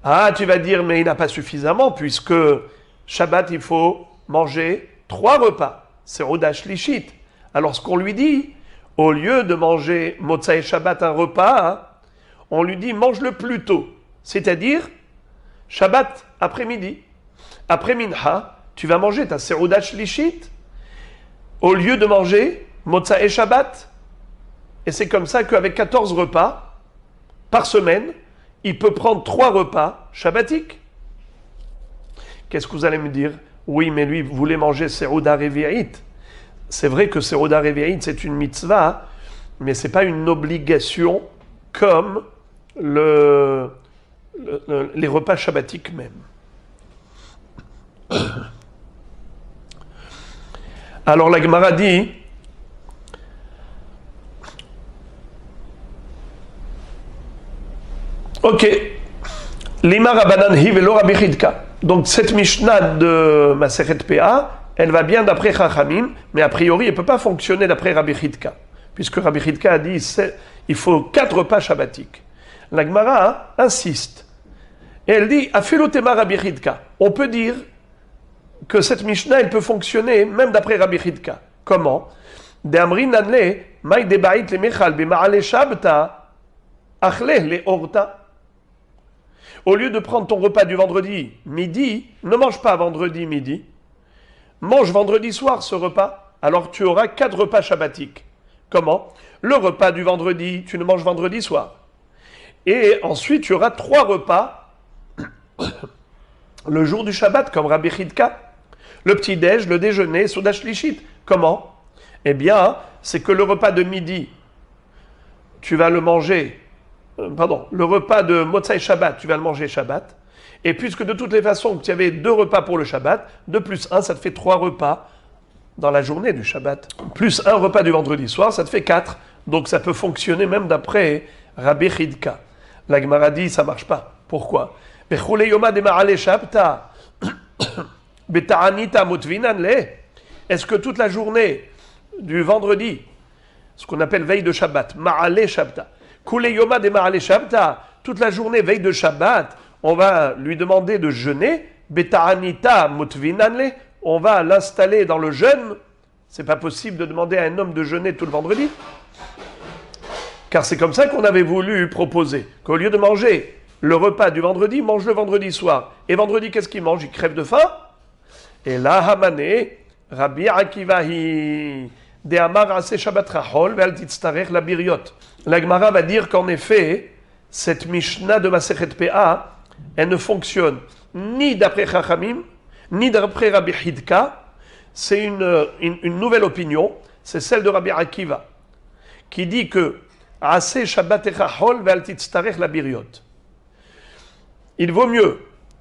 Ah, tu vas dire, mais il n'a pas suffisamment puisque Shabbat, il faut manger 3 repas. C'est Seuda Shlishit. Alors, ce qu'on lui dit, au lieu de manger Motzai Shabbat un repas, on lui dit mange-le plus tôt. C'est-à-dire, Shabbat après-midi. Après Mincha, tu vas manger ta Seuda Shlishit au lieu de manger Motzai Shabbat. Et c'est comme ça qu'avec 14 repas par semaine, il peut prendre 3 repas shabbatiques. Qu'est-ce que vous allez me dire? Oui, mais lui voulait manger Seuda Revi'it. C'est vrai que Seuda Revi'it, c'est une mitzvah, mais ce n'est pas une obligation comme les repas shabbatiques même. Alors la Gemara dit, ok, Lima Rabbanan hi velo Rabbi Chidka. Donc cette Mishnah de Masechet PA, elle va bien d'après Chachamim, mais a priori elle ne peut pas fonctionner d'après Rabbi Chidka, puisque Rabbi Chidka a dit il faut 4 repas shabbatiques. La Gemara insiste, et elle dit Afilotema Rabbi Chidka. On peut dire que cette Mishnah elle peut fonctionner même d'après Rabbi Chidka. Comment? De Amrin Nanle, Maï de Ba'it le Mechal B'Ma'ale Shabta, Achle le Orta. Au lieu de prendre ton repas du vendredi midi, ne mange pas vendredi midi. Mange vendredi soir ce repas, alors tu auras 4 repas shabbatiques. Comment? Le repas du vendredi, tu ne manges vendredi soir. Et ensuite, tu auras 3 repas le jour du Shabbat, comme Rabbi Chidka. Le petit-déj, le déjeuner, Seuda Shlishit. Comment? Eh bien, c'est que le repas de midi, tu vas le manger... le repas de Motzai Shabbat, tu vas le manger Shabbat. Et puisque de toutes les façons, tu avais 2 repas pour le Shabbat, 2 plus 1, ça te fait 3 repas dans la journée du Shabbat. Plus un repas du vendredi soir, ça te fait 4. Donc ça peut fonctionner même d'après Rabbi Chidka. La Gemara dit, ça ne marche pas. Pourquoi? Est-ce que toute la journée du vendredi, ce qu'on appelle veille de Shabbat, Ma'ale Shabta, toute la journée, veille de Shabbat, on va lui demander de jeûner. On va l'installer dans le jeûne. C'est pas possible de demander à un homme de jeûner tout le vendredi. Car c'est comme ça qu'on avait voulu proposer. Qu'au lieu de manger le repas du vendredi, mange le vendredi soir. Et vendredi, qu'est-ce qu'il mange? Il crève de faim. Et là, Hamane, Rabbi Akivahi. La Gemara va dire qu'en effet, cette Mishnah de Masechet PA, elle ne fonctionne ni d'après Chachamim, ni d'après Rabbi Chidka. C'est une nouvelle opinion, c'est celle de Rabbi Akiva, qui dit que il vaut mieux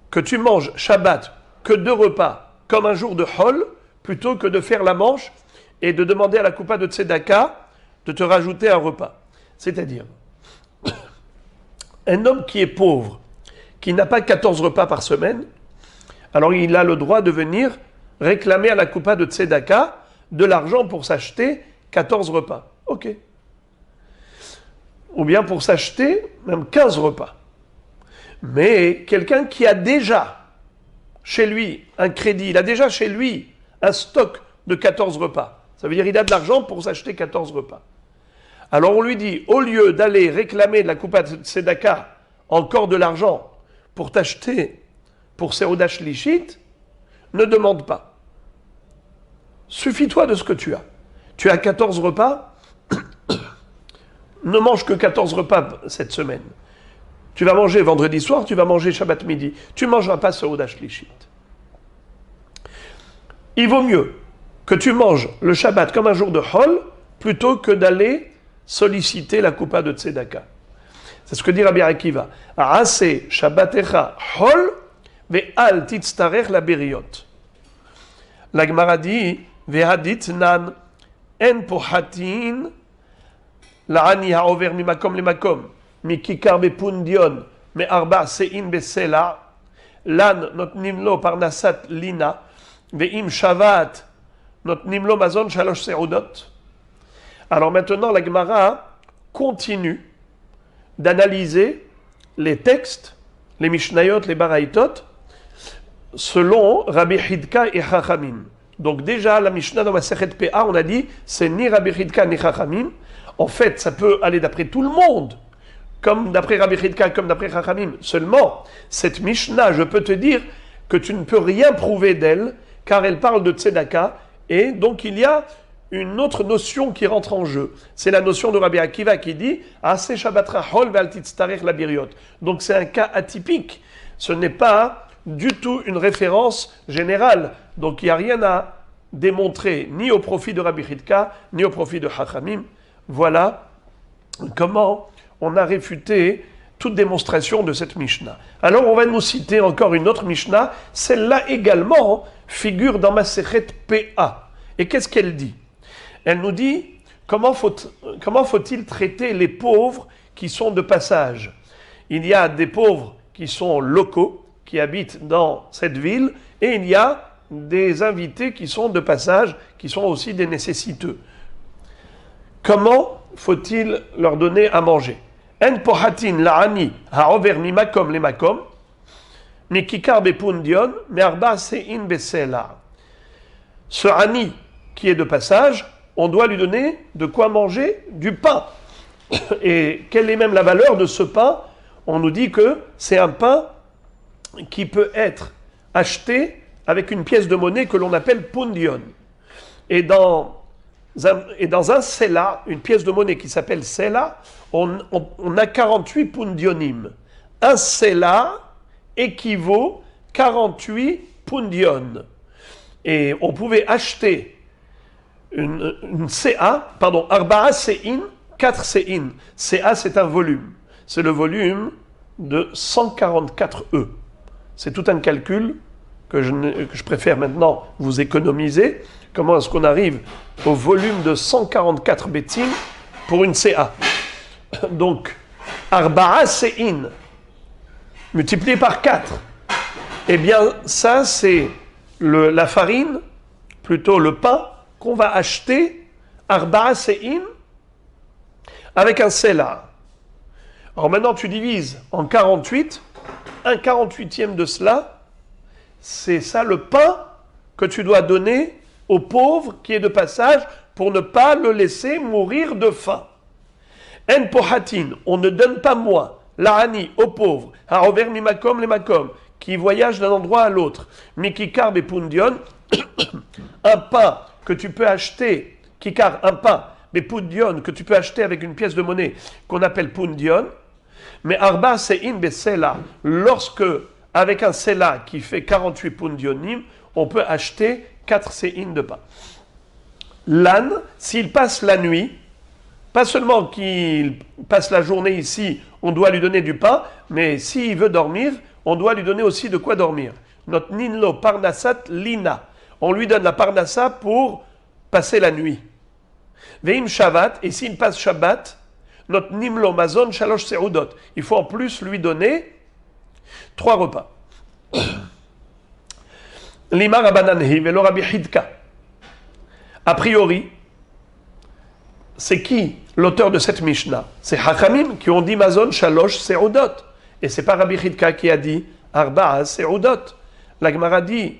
que tu manges Shabbat que 2 repas, comme un jour de Hol, plutôt que de faire la manche et de demander à la coupa de Tzedaka de te rajouter un repas. C'est-à-dire, un homme qui est pauvre, qui n'a pas 14 repas par semaine, alors il a le droit de venir réclamer à la Coupa de Tzedaka de l'argent pour s'acheter 14 repas. Ok. Ou bien pour s'acheter même 15 repas. Mais quelqu'un qui a déjà chez lui un crédit, il a déjà chez lui un stock de 14 repas. Ça veut dire qu'il a de l'argent pour s'acheter 14 repas. Alors on lui dit, au lieu d'aller réclamer de la Coupa de Tzedaka encore de l'argent pour t'acheter pour Seuda Shlishit, ne demande pas. Suffis-toi de ce que tu as. Tu as 14 repas, ne mange que 14 repas cette semaine. Tu vas manger vendredi soir, tu vas manger Shabbat midi. Tu ne mangeras pas Seuda Shlishit. Il vaut mieux que tu manges le Shabbat comme un jour de Hol plutôt que d'aller solliciter la Coupa de Tzedaka. C'est ce que dit Rabbi Akiva. Ase Shabbatecha Hol ve'al titztarech la beriot. La Gemara dit ve'hadit nan en pohatin la'ani ha'over mimakom lemakom mikikar bepundion me'arba se'in besela lan notnim lo parnasat lina ve'im shavat notnim lo mazon shalosh se'udot. Alors maintenant, la Gemara continue d'analyser les textes, les Mishnayot, les Baraïtot, selon Rabbi Hidka et Chachamim. Donc déjà, la Mishnah dans Masechet PA, on a dit, c'est ni Rabbi Hidka ni Chachamim. En fait, ça peut aller d'après tout le monde, comme d'après Rabbi Hidka, comme d'après Chachamim. Seulement, cette Mishnah, je peux te dire que tu ne peux rien prouver d'elle, car elle parle de Tzedaka, et donc il y a une autre notion qui rentre en jeu. C'est la notion de Rabbi Akiva qui dit Ase Shabbatra Hol ve'al titztarech la biriot. Donc c'est un cas atypique. Ce n'est pas du tout une référence générale. Donc il n'y a rien à démontrer ni au profit de Rabbi Hidka, ni au profit de Chachamim. Voilà comment on a réfuté toute démonstration de cette Mishnah. Alors on va nous citer encore une autre Mishnah. Celle-là également figure dans Masechet PA. Et qu'est-ce qu'elle dit ? Elle nous dit comment faut-il traiter les pauvres qui sont de passage. Il y a des pauvres qui sont locaux, qui habitent dans cette ville, et il y a des invités qui sont de passage, qui sont aussi des nécessiteux. Comment faut-il leur donner à manger ? En pohatin la'ani ha'over mimakom lemakom mikikar bepundion me'arba se'in besela. Ce ani qui est de passage, on doit lui donner de quoi manger du pain. Et quelle est même la valeur de ce pain ? On nous dit que c'est un pain qui peut être acheté avec une pièce de monnaie que l'on appelle pundion. Et dans un sela, une pièce de monnaie qui s'appelle sela, on a 48 pundionim. Un sela équivaut 48 pundion. Et on pouvait acheter une CA, pardon, Arba'a Se'in, 4 Se'in. CA, c'est un volume. C'est le volume de 144 E. C'est tout un calcul que je préfère maintenant vous économiser. Comment est-ce qu'on arrive au volume de 144 bétines pour une CA ? Donc, Arba'a Se'in, multiplié par 4. Eh bien, ça, c'est la farine, plutôt le pain, qu'on va acheter, Arba'a Se'in, avec un sela. Alors maintenant, tu divises en 48, un 48e de cela, c'est ça le pain que tu dois donner au pauvre qui est de passage pour ne pas le laisser mourir de faim. En pohatin, on ne donne pas moins, la'ani, au pauvre, ha'over mimakom lemakom, qui voyage d'un endroit à l'autre, mikikar bepundion, un pain que tu peux acheter, kikar, un pain, bepundion, que tu peux acheter avec une pièce de monnaie qu'on appelle pundion, mais arba se'in besela, lorsque, avec un sela qui fait 48 pundionim, on peut acheter 4 se'in de pain. L'âne, s'il passe la nuit, pas seulement qu'il passe la journée ici, on doit lui donner du pain, mais s'il veut dormir, on doit lui donner aussi de quoi dormir. Notre ninlo parnasat lina. On lui donne la parnassa pour passer la nuit. Veim Shabbat, et s'il passe Shabbat, notre nimlo mazon shalosh seudot. Il faut en plus lui donner 3 repas. Lima Rabananhi velo Rabbi Hidka. A priori, c'est qui l'auteur de cette Mishnah? C'est Hachamim qui ont dit Mazon Shalosh Seudot. Et c'est pas Rabbi Hidka qui a dit Arba'a Seudot. La Gemara dit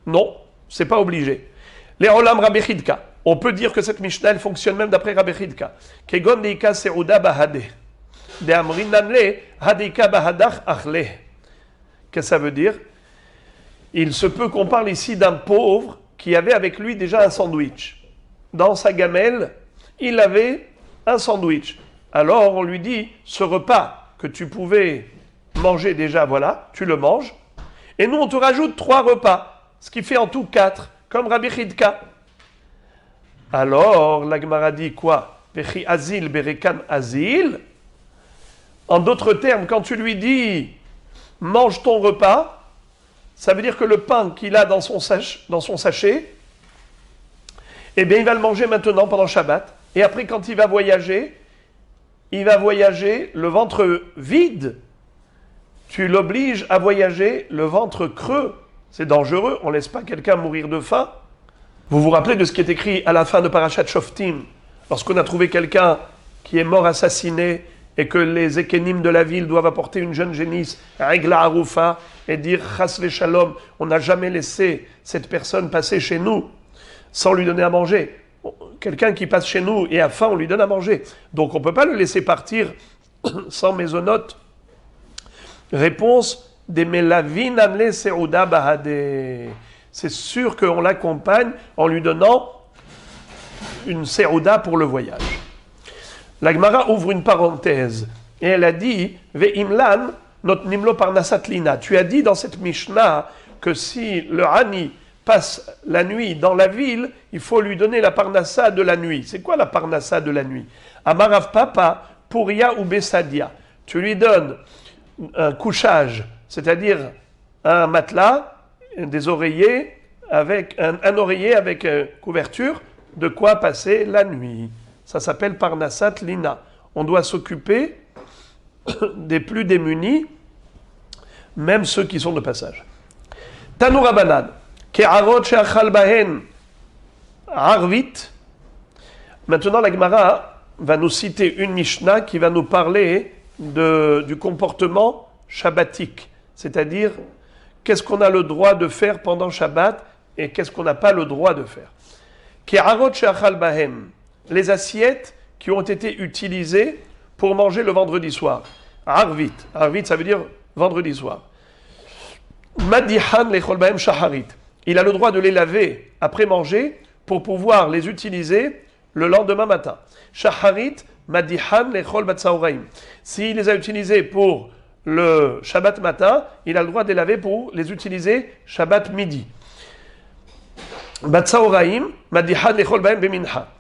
non, c'est pas obligé. Les Olam Rabbi Hidka. On peut dire que cette Mishnah elle fonctionne même d'après Rabbi Hidka. Kegon Deika Seuda Bahade. De Amrin Nanle Hadeika Bahadach Achle. Qu'est-ce que ça veut dire? Il se peut qu'on parle ici d'un pauvre qui avait avec lui déjà un sandwich. Dans sa gamelle, il avait un sandwich. Alors on lui dit, ce repas que tu pouvais manger déjà, voilà, tu le manges. Et nous on te rajoute 3 repas, ce qui fait en tout 4, comme Rabbi Hidka. Alors la Gemara dit quoi? Vechi azil berekan azil. En d'autres termes, quand tu lui dis, mange ton repas, ça veut dire que le pain qu'il a dans son sachet, eh bien, il va le manger maintenant pendant Shabbat. Et après, quand il va voyager le ventre vide. Tu l'obliges à voyager le ventre creux. C'est dangereux, on ne laisse pas quelqu'un mourir de faim. Vous vous rappelez de ce qui est écrit à la fin de Parashat Shoftim, lorsqu'on a trouvé quelqu'un qui est mort assassiné, et que les ékénim de la ville doivent apporter une jeune génisse, Regla Aroufa, et dire Chas Shalom, on n'a jamais laissé cette personne passer chez nous sans lui donner à manger. Quelqu'un qui passe chez nous et a faim, on lui donne à manger. Donc on ne peut pas le laisser partir sans mésonote. Réponse des Melavin Amle Seuda Bahade. C'est sûr qu'on l'accompagne en lui donnant une Seuda pour le voyage. La Gemara ouvre une parenthèse et elle a dit Ve'imlan not nimlo parnasat lina. Tu as dit dans cette Mishnah que si le Hani passe la nuit dans la ville, il faut lui donner la parnassa de la nuit. C'est quoi la parnassa de la nuit? Amarav papa puria ou besadia. Tu lui donnes un couchage, c'est-à-dire un matelas, des oreillers, avec un oreiller avec couverture, de quoi passer la nuit. Ça s'appelle Parnassat Lina. On doit s'occuper des plus démunis, même ceux qui sont de passage. Tanoura Banan, Ke'arot she'achal bahen arvit. Maintenant, la Gemara va nous citer une Mishnah qui va nous parler du comportement shabbatique, c'est-à-dire qu'est-ce qu'on a le droit de faire pendant Shabbat et qu'est-ce qu'on n'a pas le droit de faire. Ke'arot she'achal bahen. Les assiettes qui ont été utilisées pour manger le vendredi soir. Arvit. Arvit, ça veut dire vendredi soir. Madihan lechol bahem shaharit. Il a le droit de les laver après manger pour pouvoir les utiliser le lendemain matin. Shaharit, madihan lechol batsaoraim. S'il les a utilisés pour le Shabbat matin, il a le droit de les laver pour les utiliser Shabbat midi. Batsaoraim, madihan lechol bahem beminha.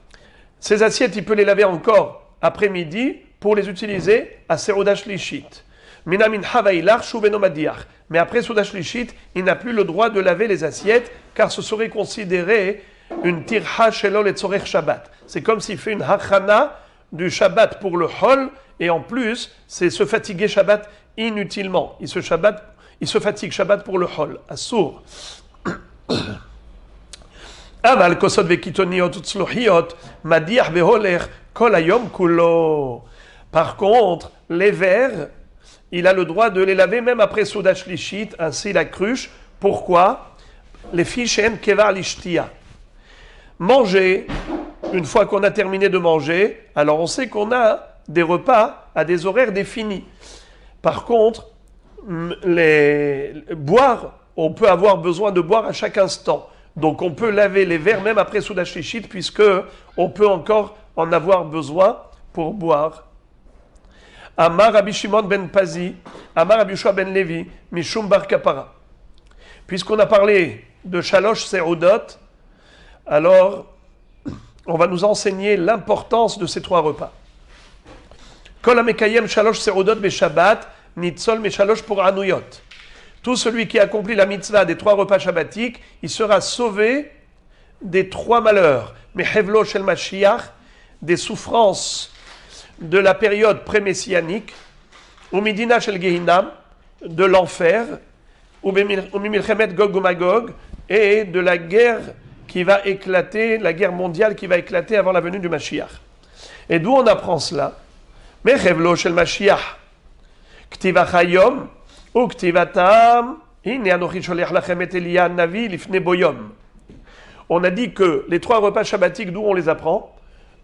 Ces assiettes, il peut les laver encore après-midi pour les utiliser à Seuda Shlishit. Minamin havailach shuveno madiach. Mais après Seuda Shlishit, il n'a plus le droit de laver les assiettes car ce serait considéré une tirha shelol et tzorech Shabbat. C'est comme s'il fait une hachana du Shabbat pour le hol et en plus, c'est se fatiguer Shabbat inutilement. Il se fatigue Shabbat pour le hol. Assour. Aval kosot vekitoniot utzlohiot madiach beholer kol hayom kulo. Par contre, les verres, il a le droit de les laver même après Seuda Shlishit, ainsi la cruche. Pourquoi? Les fiches en kevar lishtia. Manger, une fois qu'on a terminé de manger, alors on sait qu'on a des repas à des horaires définis. Par contre, boire, on peut avoir besoin de boire à chaque instant. Donc on peut laver les verres même après Seuda Shlishit puisque on peut encore en avoir besoin pour boire. Amar Rabbi Shimon ben Pazi, Amar Rabbi Yoshua ben Levi, Mishum bar kapara. Puisqu'on a parlé de Shalosh Seudot, alors on va nous enseigner l'importance de ces 3 repas. Kol hamekayem Shalosh Seudot beShabbat, nitzol meshalosh pour anuyot. Tout celui qui accomplit la mitzvah des 3 repas shabbatiques, il sera sauvé des 3 malheurs. Mehevlo shel Mashiach, des souffrances de la période pré-messianique, ou Midina shel Gehinam, de l'enfer, ou Mimilchemet Gog ou Magog, et de la guerre qui va éclater, la guerre mondiale qui va éclater avant la venue du Mashiach. Et d'où on apprend cela? Mechevlo shel Mashiach, ktivach hayom, ou ktivatam, hine anochi sholech lachem et Elia navi lifne boyom. On a dit que les 3 repas shabbatiques, d'où on les apprend?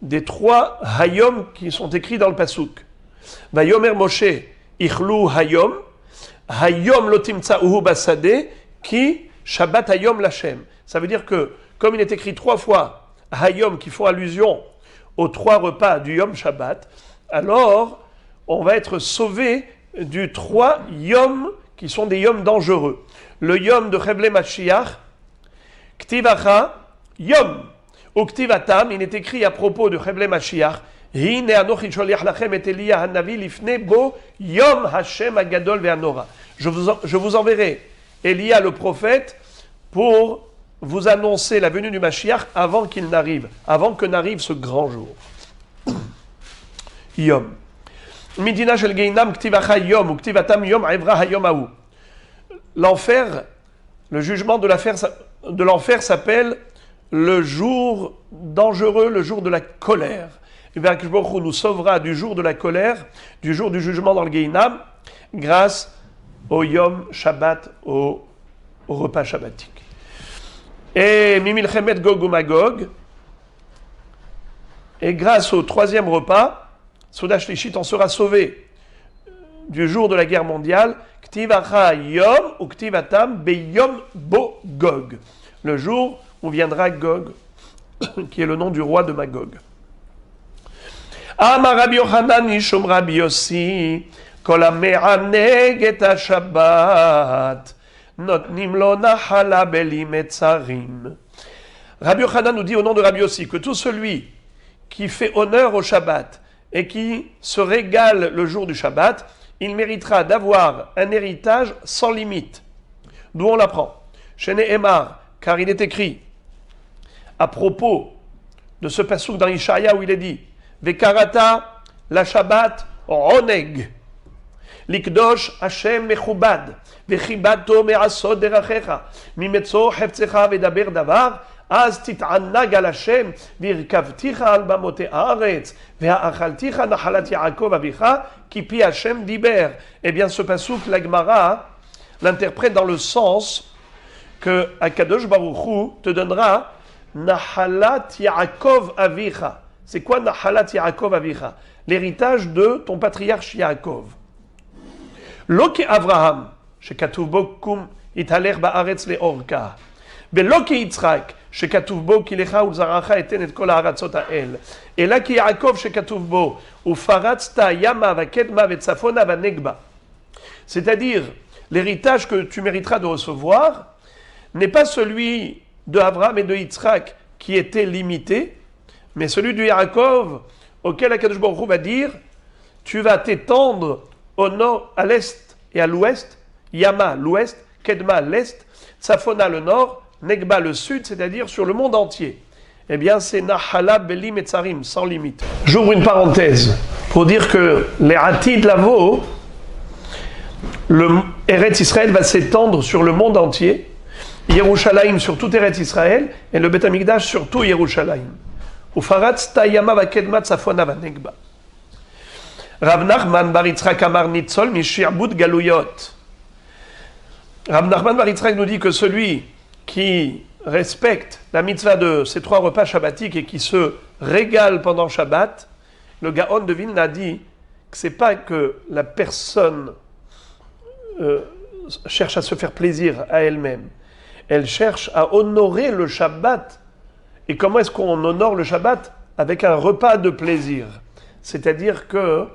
Des 3 hayom qui sont écrits dans le pasuk. Vayomer Moshe, ichlu hayom, hayom lo timtsa'uhu basade, ki shabbat hayom lachem. Ça veut dire que, comme il est écrit 3 fois hayom qui font allusion aux 3 repas du yom shabbat, alors on va être sauvé du 3 yom qui sont des yom dangereux. Le yom de Chevle Mashiach, Ktivacha Yom, ou Ktivatam, il est écrit à propos de Chevle Mashiach, Hine anochi sholiach lachem et Elia hanavi lifne bo Yom Hashem agadol ve'anora. Je vous enverrai Elia le prophète pour vous annoncer la venue du Mashiach avant qu'il n'arrive, avant que n'arrive ce grand jour. Yom. Midina shel geinam Ktivacha Yom, ou Ktivatam Yom Evra Hayom Ahu. L'enfer, le jugement de l'enfer s'appelle le jour dangereux, le jour de la colère. Et bien, Akadosh Baruch Hu nous sauvera du jour de la colère, du jour du jugement dans le Gehinam, grâce au Yom Shabbat, au repas shabbatique. Et Mimilchemet Gog ou Magog, et grâce au 3e repas, Soudash Lishit en sera sauvé du jour de la guerre mondiale, Ktivacha Yom ou Ktivatam Beyom Bo Gog, le jour où viendra Gog, qui est le nom du roi de Magog. Amar Rabbi Yochanan Mishum Rabbi Yossi, Kol hame'aneg et haShabbat, notnim lo nachala beli metzarim. Rabbi Yochanan nous dit au nom de Rabbi Yossi que tout celui qui fait honneur au Shabbat et qui se régale le jour du Shabbat, il méritera d'avoir un héritage sans limite. D'où on l'apprend? Chez Nehemar, car il est écrit à propos de ce passouk dans Ishaïa où il est dit Vekarata la Shabbat oneg likdosh Hashem mechubad vechibato me'asod derachecha mimetzo hefzecha vedaber davar az tit'annag al Hashem virkavticha al bamote haaretz ve'achalticha nachalat Yaakov avicha ki pi Hashem diber. Eh bien ce passouk la Gemara l'interprète dans le sens que Akadosh Baruch Hu te donnera Nahalat Yaakov Avicha. C'est quoi Nahalat Yaakov Avicha? L'héritage de ton patriarche Yaakov. Loki Avraham, shekatuv bo kum italer ba'aretz le'orka. Beloki Yitzhak, shekatuv bo kilecha uzaracha eten et kol ha'aratzot ha'el. Et là ki Yaakov shekatuv bo ufaratzta yama vakedma vetzafona vanegba. C'est-à-dire, l'héritage que tu mériteras de recevoir n'est pas celui de Abraham et de Yitzhak qui était limité, mais celui de Yaakov auquel Akadosh Baruch Hu va dire tu vas t'étendre au nord, à l'est et à l'ouest, Yama l'ouest, Kedma l'est, Tsafona le nord, Negba le sud, c'est-à-dire sur le monde entier. Eh bien c'est Nahala Belim et Tsarim, sans limite. J'ouvre une parenthèse pour dire que les Atid Lavo, le Eretz Israël va s'étendre sur le monde entier, Yerushalayim sur tout Eretz Israël et le Beth Amikdash sur tout Yerushalayim. Ufaratz tayama vakedma tzafona vanegba. Rav Nachman bar Yitzchak amar nitzol mishirbut galuyot. Rav Nachman bar Yitzchak nous dit que celui qui respecte la mitzvah de ces 3 repas shabbatiques et qui se régale pendant Shabbat, le Gaon de Vilna dit que c'est pas que la personne cherche à se faire plaisir à elle-même. Elle cherche à honorer le Shabbat. Et comment est-ce qu'on honore le Shabbat? Avec un repas de plaisir. C'est-à-dire que,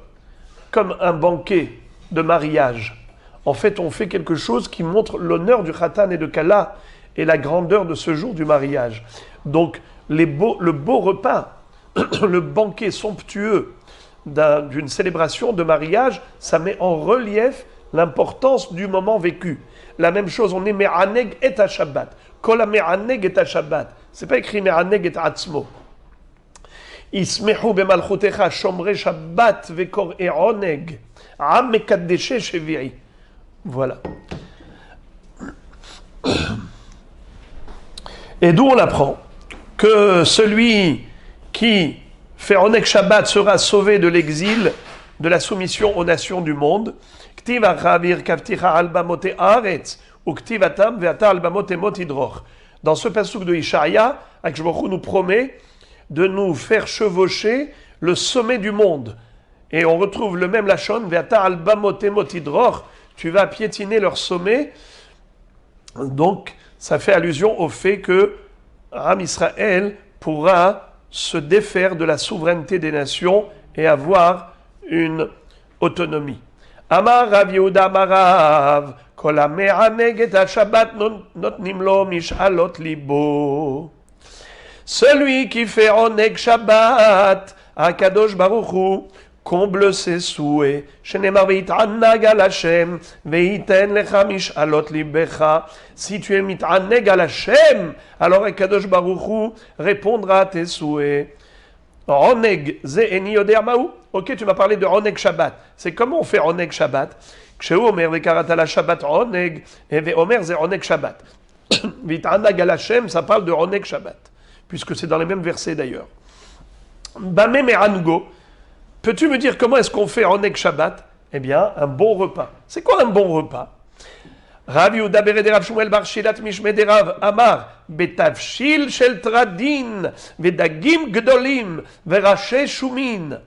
comme un banquet de mariage, en fait, on fait quelque chose qui montre l'honneur du Khatan et de Kala et la grandeur de ce jour du mariage. Donc, le beau repas, le banquet somptueux d'une célébration de mariage, ça met en relief l'importance du moment vécu. La même chose, on est me'aneg et à Shabbat. Kol me'aneg et à Shabbat. C'est pas écrit me'aneg et atzmo. Ismehu bemalchutecha shomre Shabbat vekor e'oneg. Am mekaddeshe shevi'i. Voilà. Et d'où on apprend que celui qui fait Oneg Shabbat sera sauvé de l'exil, de la soumission aux nations du monde. Dans ce passouk de Ishaïa, Akadosh Baruch Hu nous promet de nous faire chevaucher le sommet du monde. Et on retrouve le même lachon, Ve'ata alba motidror, tu vas piétiner leur sommet. Donc, ça fait allusion au fait que Am Israël pourra se défaire de la souveraineté des nations et avoir une autonomie. Amar Rav Yehuda Amar Rav, Kol hame'aneg et ha-Shabbat notnim lo mish'alot libo. Celui qui fait Oneg Shabbat, Akadosh Baruch Hu, comble ses souhaits. Shenemar ve'it'anag al Hashem, ve'iten lecha mish'alot libecha. Si tu es mit'aneg al Hashem, alors Akadosh Baruch Hu répondra à tes souhaits. Oneg ze eni yodea mahu. Ok, tu m'as parlé de Oneg Shabbat. C'est comment on fait Oneg Shabbat? Kshehu omer ve'karat ala Shabbat Oneg, et ve'omer ze Oneg Shabbat. Vit'anag al Hashem, ça parle de Oneg Shabbat, puisque c'est dans les mêmes versets d'ailleurs. Bamé me'ango. Peux-tu me dire comment est-ce qu'on fait Oneg Shabbat? Eh bien, un bon repas. C'est quoi un bon repas? Rav Yehuda bered Rav Shmuel bar Shilat mishmei de Rav Amar betavshil shel tradin vedagim gdolim veraché shumin.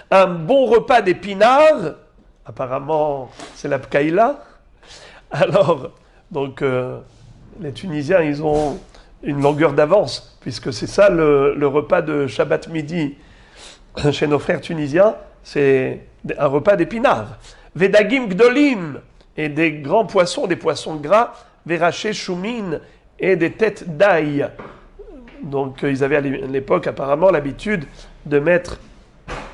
Un bon repas d'épinards. Apparemment, c'est la pkaïla. Alors, donc, les Tunisiens, ils ont une longueur d'avance, puisque c'est ça le repas de Shabbat midi. Chez nos frères tunisiens, c'est un repas d'épinards. Vedagim gdolim, et des grands poissons, des poissons gras, veraché shumin, et des têtes d'ail. Donc ils avaient à l'époque apparemment l'habitude de mettre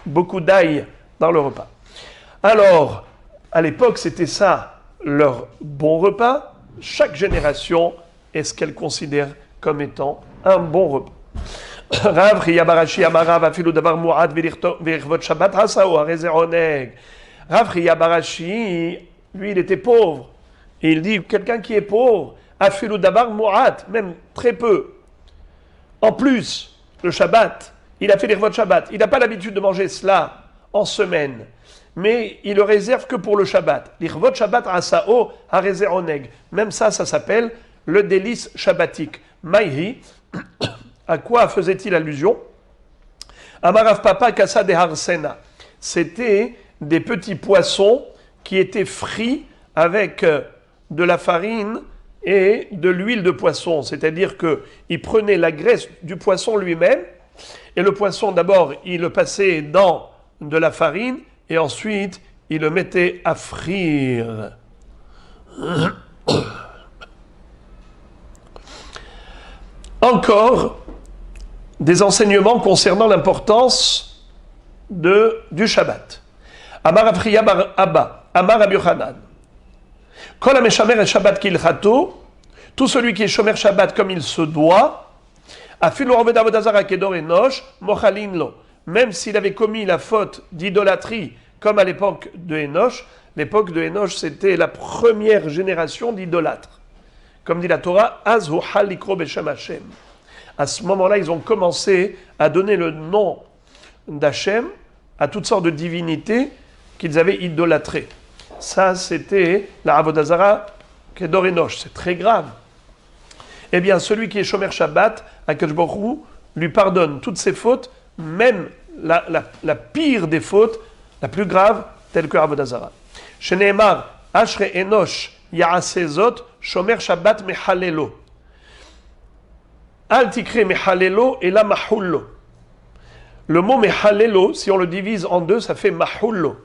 beaucoup d'ail dans le repas. Alors, à l'époque, c'était ça leur bon repas. Chaque génération est ce qu'elle considère comme étant un bon repas. Rav Chiya Barashi Amarav afilu davar mu'ad v'irvot Shabbat hasao hareze oneg. Rav Chiya Barashi, lui, il était pauvre. Et il dit, quelqu'un qui est pauvre, afilu davar mu'ad, même très peu. En plus, le Shabbat, il a fait l'irvot Shabbat. Il n'a pas l'habitude de manger cela en semaine. Mais il le réserve que pour le Shabbat. L'irvot Shabbat hasao hareze oneg. Même ça s'appelle le délice shabbatique. Maïhi. À quoi faisait-il allusion? Amarav Papa Kassa de Harsena. C'était des petits poissons qui étaient frits avec de la farine et de l'huile de poisson. C'est-à-dire qu'il prenait la graisse du poisson lui-même, et le poisson d'abord, il le passait dans de la farine, et ensuite, il le mettait à frire. Encore des enseignements concernant l'importance du Shabbat. Amar Rav Chiya bar Abba, Amar Rabbi Yochanan. Kol hameshamer et Shabbat kilchato, tout celui qui est shomer Shabbat comme il se doit, afilu oved avodah zara kedor enosh, mochalin lo. Même s'il avait commis la faute d'idolâtrie, comme à l'époque de Enoch. L'époque de Enoch, c'était la première génération d'idolâtres. Comme dit la Torah, Az hu hal likro beshem Hashem. À ce moment-là, ils ont commencé à donner le nom d'Hachem à toutes sortes de divinités qu'ils avaient idolâtrées. Ça, c'était la Avodah Zara Kedor Enoch. C'est très grave. Eh bien, celui qui est Shomer Shabbat, Akadosh Baruch Hu lui pardonne toutes ses fautes, même la pire des fautes, la plus grave, telle que Avodah Zara. Sheneemar, Ashre Enoch, Yaasezot, Shomer Shabbat Mechalelo. Al tikre Mechalelo et la Mahullo. Le mot Mechalelo, si on le divise en deux, ça fait Mahullo.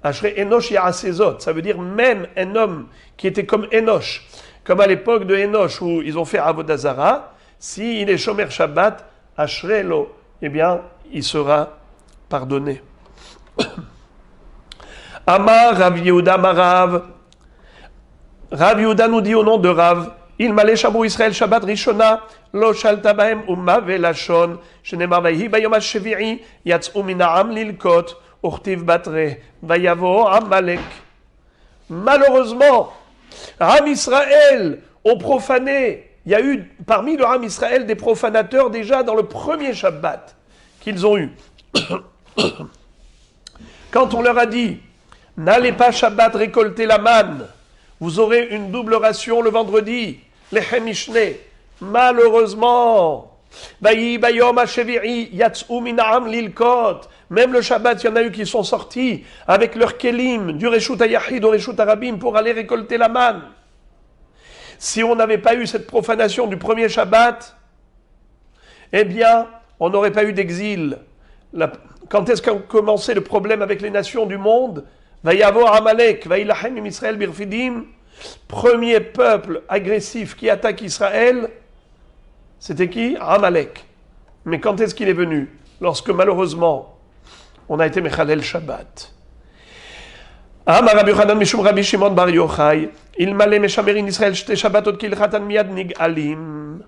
Ashre Enoch Yaasezot, ça veut dire même un homme qui était comme Enoch, comme à l'époque de Enoch où ils ont fait Avodah Zara, s'il est Shomer Shabbat, Ashrelo, eh bien, il sera pardonné. Amar Rav Yehuda Marav. Rav Yehuda nous dit au nom de Rav, il malé Shabu Israël Shabbat Rishona, lo shalta bahem umma velashon, shenemar vayhi bayom ha-shvi'i, yatz'u min ha'am lilkot, uchtiv batre, vayavo Amalek. Malheureusement, Am Israël ont profané il y a eu parmi le Ham Israël des profanateurs déjà dans le premier Shabbat qu'ils ont eu. Quand on leur a dit « N'allez pas Shabbat récolter la manne, vous aurez une double ration le vendredi, lechem mishne. » Malheureusement, même le Shabbat, il y en a eu qui sont sortis avec leur kelim du Reshut HaYachid au Reshut HaRabim pour aller récolter la manne. Si on n'avait pas eu cette profanation du premier Shabbat, eh bien, on n'aurait pas eu d'exil. Quand est-ce qu'a commencé le problème avec les nations du monde? Vayavor Amalek, Vaylachem im Israël birfidim, premier peuple agressif qui attaque Israël, c'était qui? Amalek. Mais quand est-ce qu'il est venu? Lorsque malheureusement, on a été Mechalel Shabbat. Amar Rabbi Yochanan mishum Rabbi Shimon bar Yochai, il malé meshamerin Israël shte Shabbatot kilchatan miyad nig'alim.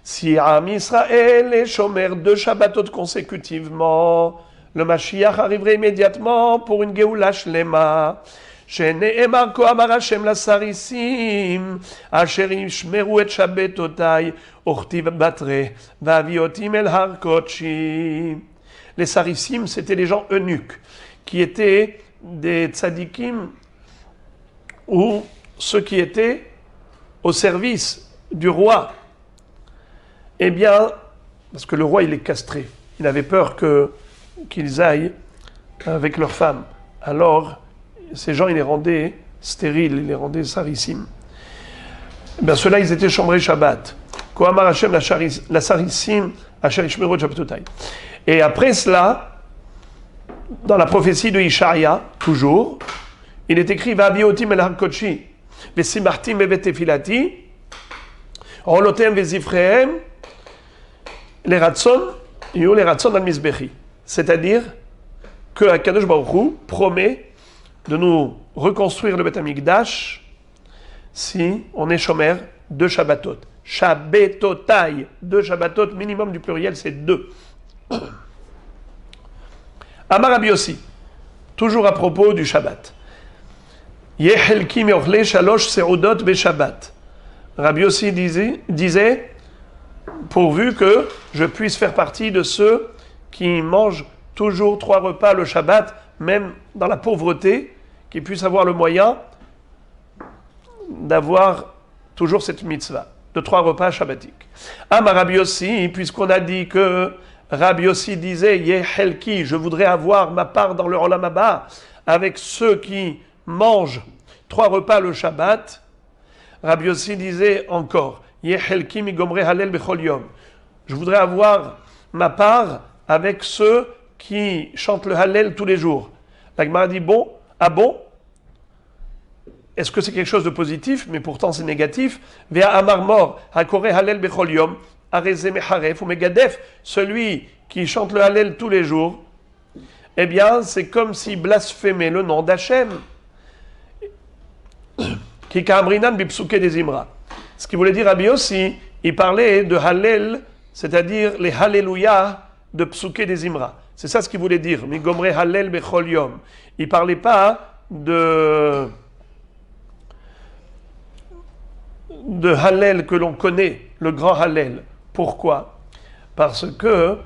Si Am Israël est shomer 2 Shabbatot consécutivement, le Mashiach arriverait immédiatement pour une Geoula Shlema. שנאמר כה אמר השם לסריסים אשר ישמרו את שבתותיי וכתיב בתרי והביא אותם אל הר קודשי. Les Sarissim, c'était des gens eunuques qui étaient des tzadikim ou ceux qui étaient au service du roi. Eh bien, parce que le roi il est castré, il avait peur qu'ils aillent avec leurs femmes. Alors ces gens, ils les rendaient stériles, ils les rendaient sarissim. Bien, ceux-là, ils étaient chambrés Shabbat. Kohamar Hashem la sarissim, asher ishmeru Shabbatotai. Et après cela, dans la prophétie de Ishaïa, toujours, il est écrit Va'abiotim el har kodshi, vesimartim evet tefilati, rolotem vezifrehem, les ratson, yu les ratson al mizbechi. C'est-à-dire que Akadosh Baruch Hu promet de nous reconstruire le Beth Amikdash si on est shomer 2 Shabbatot. Shabbatotai, 2 Shabbatot, minimum du pluriel, c'est 2. Amar Rabbi Yossi, toujours à propos du Shabbat. Yehelki meochle shalosh seudot be Shabbat. Rabbi Yossi disait, pourvu que je puisse faire partie de ceux qui mangent toujours 3 repas le Shabbat, même dans la pauvreté, qui puissent avoir le moyen d'avoir toujours cette mitzvah, de 3 repas shabbatiques. Amar Rabbi Yossi, puisqu'on a dit que Rabbi Yossi disait, Yehelki, je voudrais avoir ma part dans le Olam Haba, avec ceux qui mangent 3 repas le Shabbat, Rabbi Yossi disait encore, Yehelki migomre halel bechol yom, je voudrais avoir ma part avec ceux qui chantent le Hallel tous les jours. La Gemara dit, bon, ah bon? Est-ce que c'est quelque chose de positif? Mais pourtant c'est négatif. Vea amar mor, hakore Hallel bechol yom, areze mecharef ou megadef, celui qui chante le Hallel tous les jours, eh bien c'est comme s'il blasphémait le nom d'Hachem. Ki ka'amrinan bipsuke des Imra. Ce qui voulait dire Rabbi Yossi, il parlait de Hallel, c'est-à-dire les Halleluja de Psuke des Imra. C'est ça ce qu'il voulait dire. Migomre Hallel bechol yom. Il ne parlait pas de Hallel que l'on connaît, le grand Hallel. Pourquoi? Parce que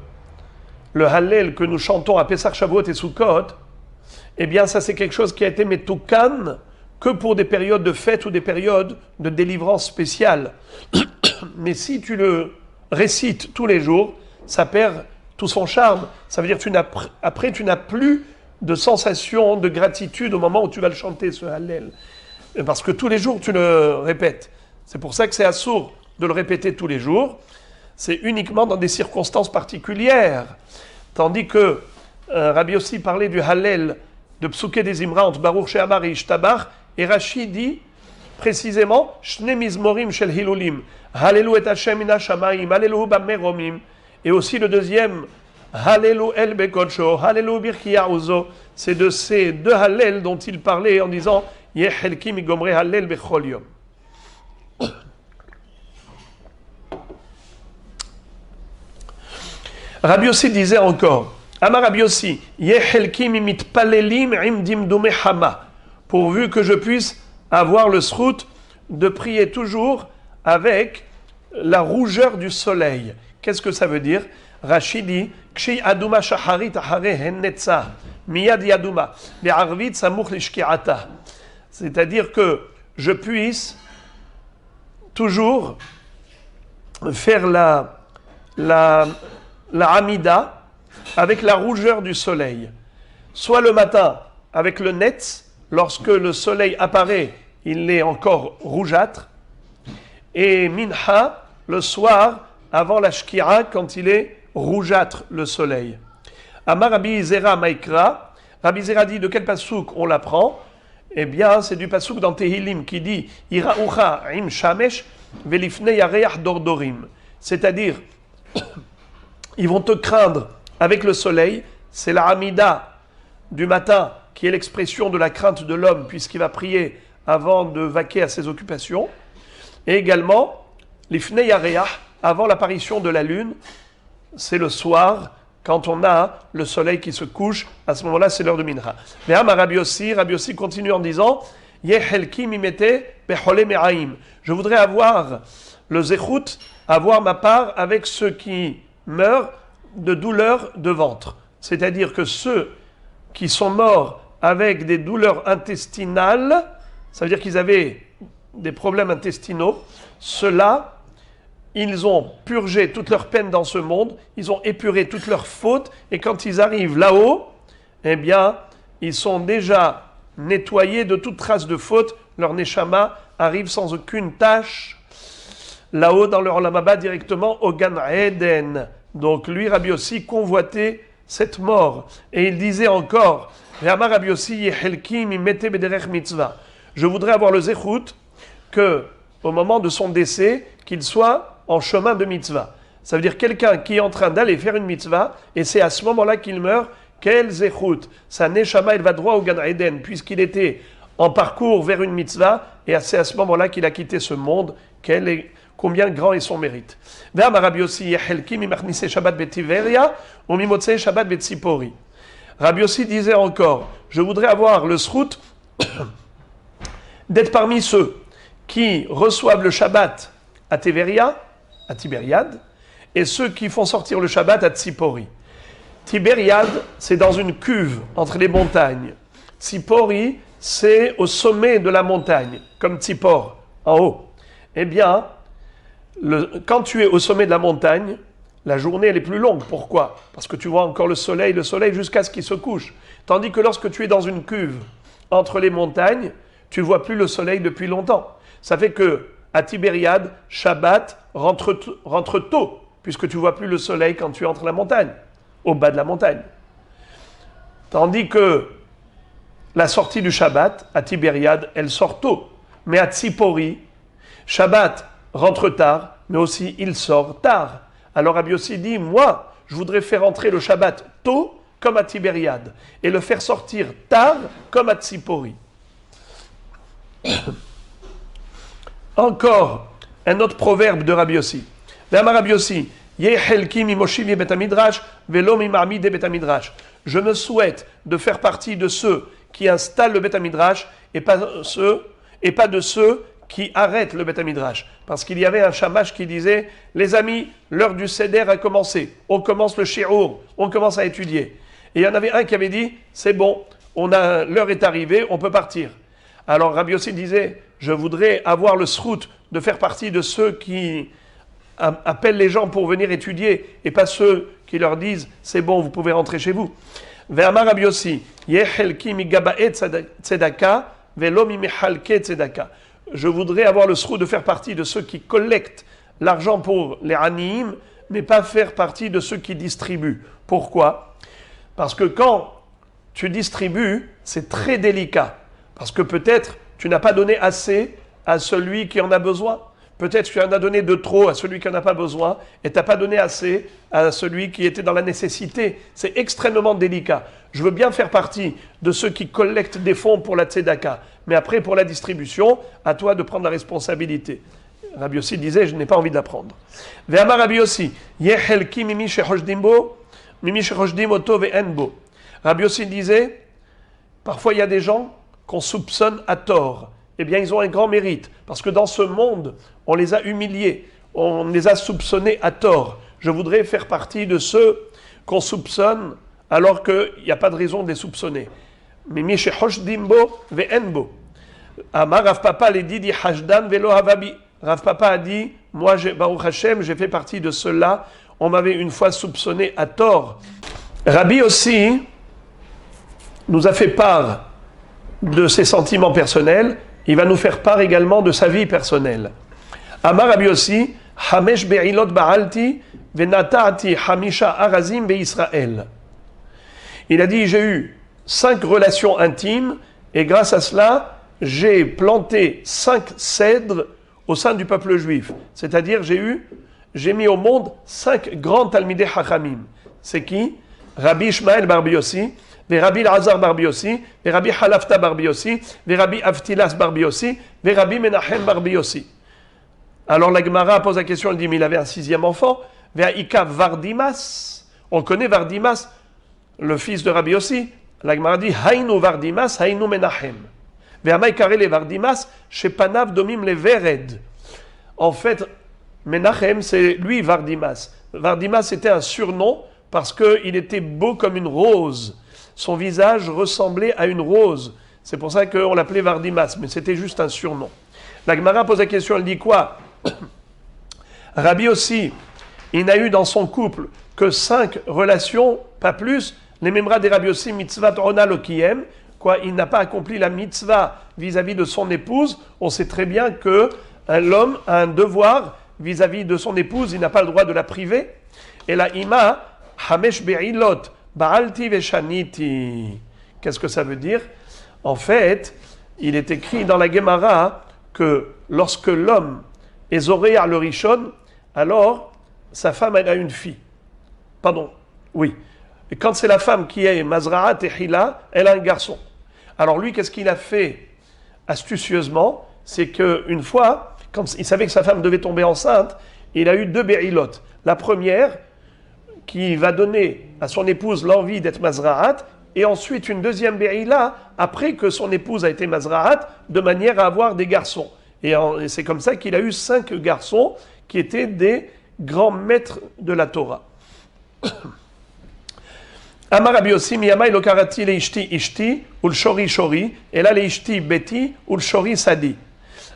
le Hallel que nous chantons à Pessah, Shavuot et Sukkot, eh bien ça c'est quelque chose qui a été metoukan que pour des périodes de fête ou des périodes de délivrance spéciale. Mais si tu le récites tous les jours, ça perd tout son charme. Ça veut dire que après tu n'as plus de sensation de gratitude au moment où tu vas le chanter, ce Hallel. Parce que tous les jours tu le répètes. C'est pour ça que c'est assourd de le répéter tous les jours. C'est uniquement dans des circonstances particulières. Tandis que Rabbi Yossi parlait du Hallel de Psuke des Imra entre Baruch She'amar et Ishtabach, et Rashi dit précisément Shne mizmorim shel hilulim, Hallelu et Hashem min hashamayim, Hallelu b'meromim, et aussi le deuxième Hallelu el bekodsho, Hallelu birkiya uzo. C'est de ces 2 Hallel dont il parlait en disant Yehelki migomre Hallel bechol yom. Rabbi Yossi disait encore, Amar Rabbi Yossi, Yehelki mimit palelim im dimdume hama, pourvu que je puisse avoir le srout de prier toujours avec la rougeur du soleil. Qu'est-ce que ça veut dire? Rashi dit Kshi aduma shaharit ahare hennetza miyad yaduma le'arvit samuch lishki'ata. C'est-à-dire que je puisse toujours faire la Hamida avec la rougeur du soleil. Soit le matin avec le netz, lorsque le soleil apparaît, il est encore rougeâtre. Et minha, le soir, avant la shkira, quand il est rougeâtre le soleil. Amar Rabbi Zera Maikra, Rabbi Zera dit de quel pasouk on l'apprend? Eh bien, c'est du pasouk dans Tehilim qui dit Ira'ucha im shamesh velifne yareach dordorim. C'est-à-dire, ils vont te craindre avec le soleil. C'est la Hamida du matin qui est l'expression de la crainte de l'homme puisqu'il va prier avant de vaquer à ses occupations. Et également, l'ifne yareach, avant l'apparition de la lune, c'est le soir, quand on a le soleil qui se couche, à ce moment-là, c'est l'heure de Mincha. Mais Rabbi Yossi continue en disant Yehelki mimete behole me'aim. Je voudrais avoir le zechut, avoir ma part avec ceux qui meurent de douleurs de ventre. C'est-à-dire que ceux qui sont morts avec des douleurs intestinales, ça veut dire qu'ils avaient des problèmes intestinaux, ceux-là, ils ont purgé toute leur peine dans ce monde, ils ont épuré toutes leurs fautes, et quand ils arrivent là-haut, eh bien, ils sont déjà nettoyés de toute trace de faute, leur neshama arrive sans aucune tâche, là-haut dans leur Olam Haba directement au Gan Eden. Donc lui, Rabbi Yossi, convoitait cette mort. Et il disait encore, Rabbi Yossi, je voudrais avoir le zechut que, au moment de son décès, qu'il soit en chemin de mitzvah. Ça veut dire quelqu'un qui est en train d'aller faire une mitzvah, et c'est à ce moment-là qu'il meurt, quel zechut. Sa neshama, elle va droit au Gan Eden, puisqu'il était en parcours vers une mitzvah, et c'est à ce moment-là qu'il a quitté ce monde, combien grand est son mérite. Rabbi Yossi disait encore, je voudrais avoir le srout d'être parmi ceux qui reçoivent le Shabbat à à Tibériade, et ceux qui font sortir le Shabbat à Tzipori. Tibériade, c'est dans une cuve entre les montagnes. Tzipori, c'est au sommet de la montagne, comme Tzipor, en haut. Eh bien, quand tu es au sommet de la montagne, la journée elle est plus longue. Pourquoi? Parce que tu vois encore le soleil jusqu'à ce qu'il se couche. Tandis que lorsque tu es dans une cuve entre les montagnes, tu ne vois plus le soleil depuis longtemps. Ça fait que à Tibériade, Shabbat rentre tôt, puisque tu ne vois plus le soleil quand tu entres la montagne, au bas de la montagne. Tandis que la sortie du Shabbat, à Tibériade, elle sort tôt. Mais à Tzipori, Shabbat rentre tard, mais aussi il sort tard. Alors Rabbi Yossi dit, moi, je voudrais faire entrer le Shabbat tôt, comme à Tibériade, et le faire sortir tard, comme à Tzipori. Encore un autre proverbe de Rabbi Yossi. Rabbi Yossi, je me souhaite de faire partie de ceux qui installent le Beth Midrash et pas de ceux qui arrêtent le Beth Midrash. Parce qu'il y avait un shamash qui disait, les amis, l'heure du Seder a commencé. On commence le shi'ur, on commence à étudier. Et il y en avait un qui avait dit, c'est bon, l'heure est arrivée, on peut partir. Alors Rabbi Yossi disait, je voudrais avoir le srout de faire partie de ceux qui appellent les gens pour venir étudier et pas ceux qui leur disent, c'est bon, vous pouvez rentrer chez vous. Ve'amar Rabbi Yossi, yehelki migaba'et tzedaka ve'lo mimehalke tzedaka. Je voudrais avoir le srout de faire partie de ceux qui collectent l'argent pour les aniim, mais pas faire partie de ceux qui distribuent. Pourquoi? Parce que quand tu distribues, c'est très délicat. Parce que peut-être tu n'as pas donné assez à celui qui en a besoin. Peut-être tu en as donné de trop à celui qui n'en a pas besoin et tu n'as pas donné assez à celui qui était dans la nécessité. C'est extrêmement délicat. Je veux bien faire partie de ceux qui collectent des fonds pour la tzedaka. Mais après, pour la distribution, à toi de prendre la responsabilité. Rabbi Yossi disait, je n'ai pas envie d'apprendre. Ve'amar Rabbi Yossi, yehelki mimi shechoshdim oto ve'enbo. Rabbi Yossi disait, parfois il y a des gens qu'on soupçonne à tort. eh bien ils ont un grand mérite. Parce que dans ce monde, on les a humiliés, on les a soupçonnés à tort. Je voudrais faire partie de ceux qu'on soupçonne alors qu'il n'y a pas de raison de les soupçonner. Mimi shehosh dimbo ve'enbo. Amar Rav Papa les dit hashdan velo havabi. Rav Papa a dit, moi, Baruch Hashem, j'ai fait partie de ceux-là. On m'avait une fois soupçonné à tort. Rabbi aussi nous a fait part de ses sentiments personnels. Il va nous faire part également de sa vie personnelle. Amar Rabbi aussi, Hamesh be'ilot ba'alti venata'ati hamisha arazim be'Israël. Il a dit, j'ai eu 5 relations intimes et grâce à cela, j'ai planté 5 cèdres au sein du peuple juif. C'est-à-dire, j'ai mis au monde 5 grands Talmidei Chachamim. C'est qui? Rabbi Ishmael bar Yossi, Rabbi Elazar bar Yossi, Rabbi Halafta bar Yossi, Rabbi Avtilas bar Yossi, Rabbi Menachem bar Yossi. Alors la Gemara pose la question, elle dit, mais il avait un 6e enfant, Ve'aika Vardimas. On connaît Vardimas, le fils de Rabbi Yossi. La Gemara dit, Hainu Vardimas, Hainu Menachem. Ve'amaikare le Vardimas, Shepanav domim le Vered. En fait, Menachem, c'est lui Vardimas. Vardimas, c'était un surnom parce qu'il était beau comme une rose. Son visage ressemblait à une rose. C'est pour ça qu'on l'appelait Vardimas, mais c'était juste un surnom. La Gemara pose la question, elle dit quoi? Rabbi aussi, il n'a eu dans son couple que 5 relations, pas plus. Les Memra des Rabbi aussi, mitzvah ona lokiem, quoi, il n'a pas accompli la mitzvah vis-à-vis de son épouse. On sait très bien que l'homme a un devoir vis-à-vis de son épouse, il n'a pas le droit de la priver. Et la ima, hamesh be'ilot, ba'alti veshaniti. Qu'est-ce que ça veut dire? En fait, il est écrit dans la Gemara que lorsque l'homme est zoréa le rishon, alors sa femme elle a une fille. Pardon, oui. Et quand c'est la femme qui est mazra'at et hila, elle a un garçon. Alors lui, qu'est-ce qu'il a fait astucieusement? C'est qu'une fois, quand il savait que sa femme devait tomber enceinte, il a eu 2 be'ilot. La première, qui va donner à son épouse l'envie d'être mazra'at, et ensuite une deuxième be'ila, après que son épouse a été mazra'at, de manière à avoir des garçons. Et c'est comme ça qu'il a eu 5 garçons qui étaient des grands maîtres de la Torah. Amar Rabbi Yossi, miyamai lo karati le ishti ishti, ul shori shori, et là le ishti beti, ul shori sadi.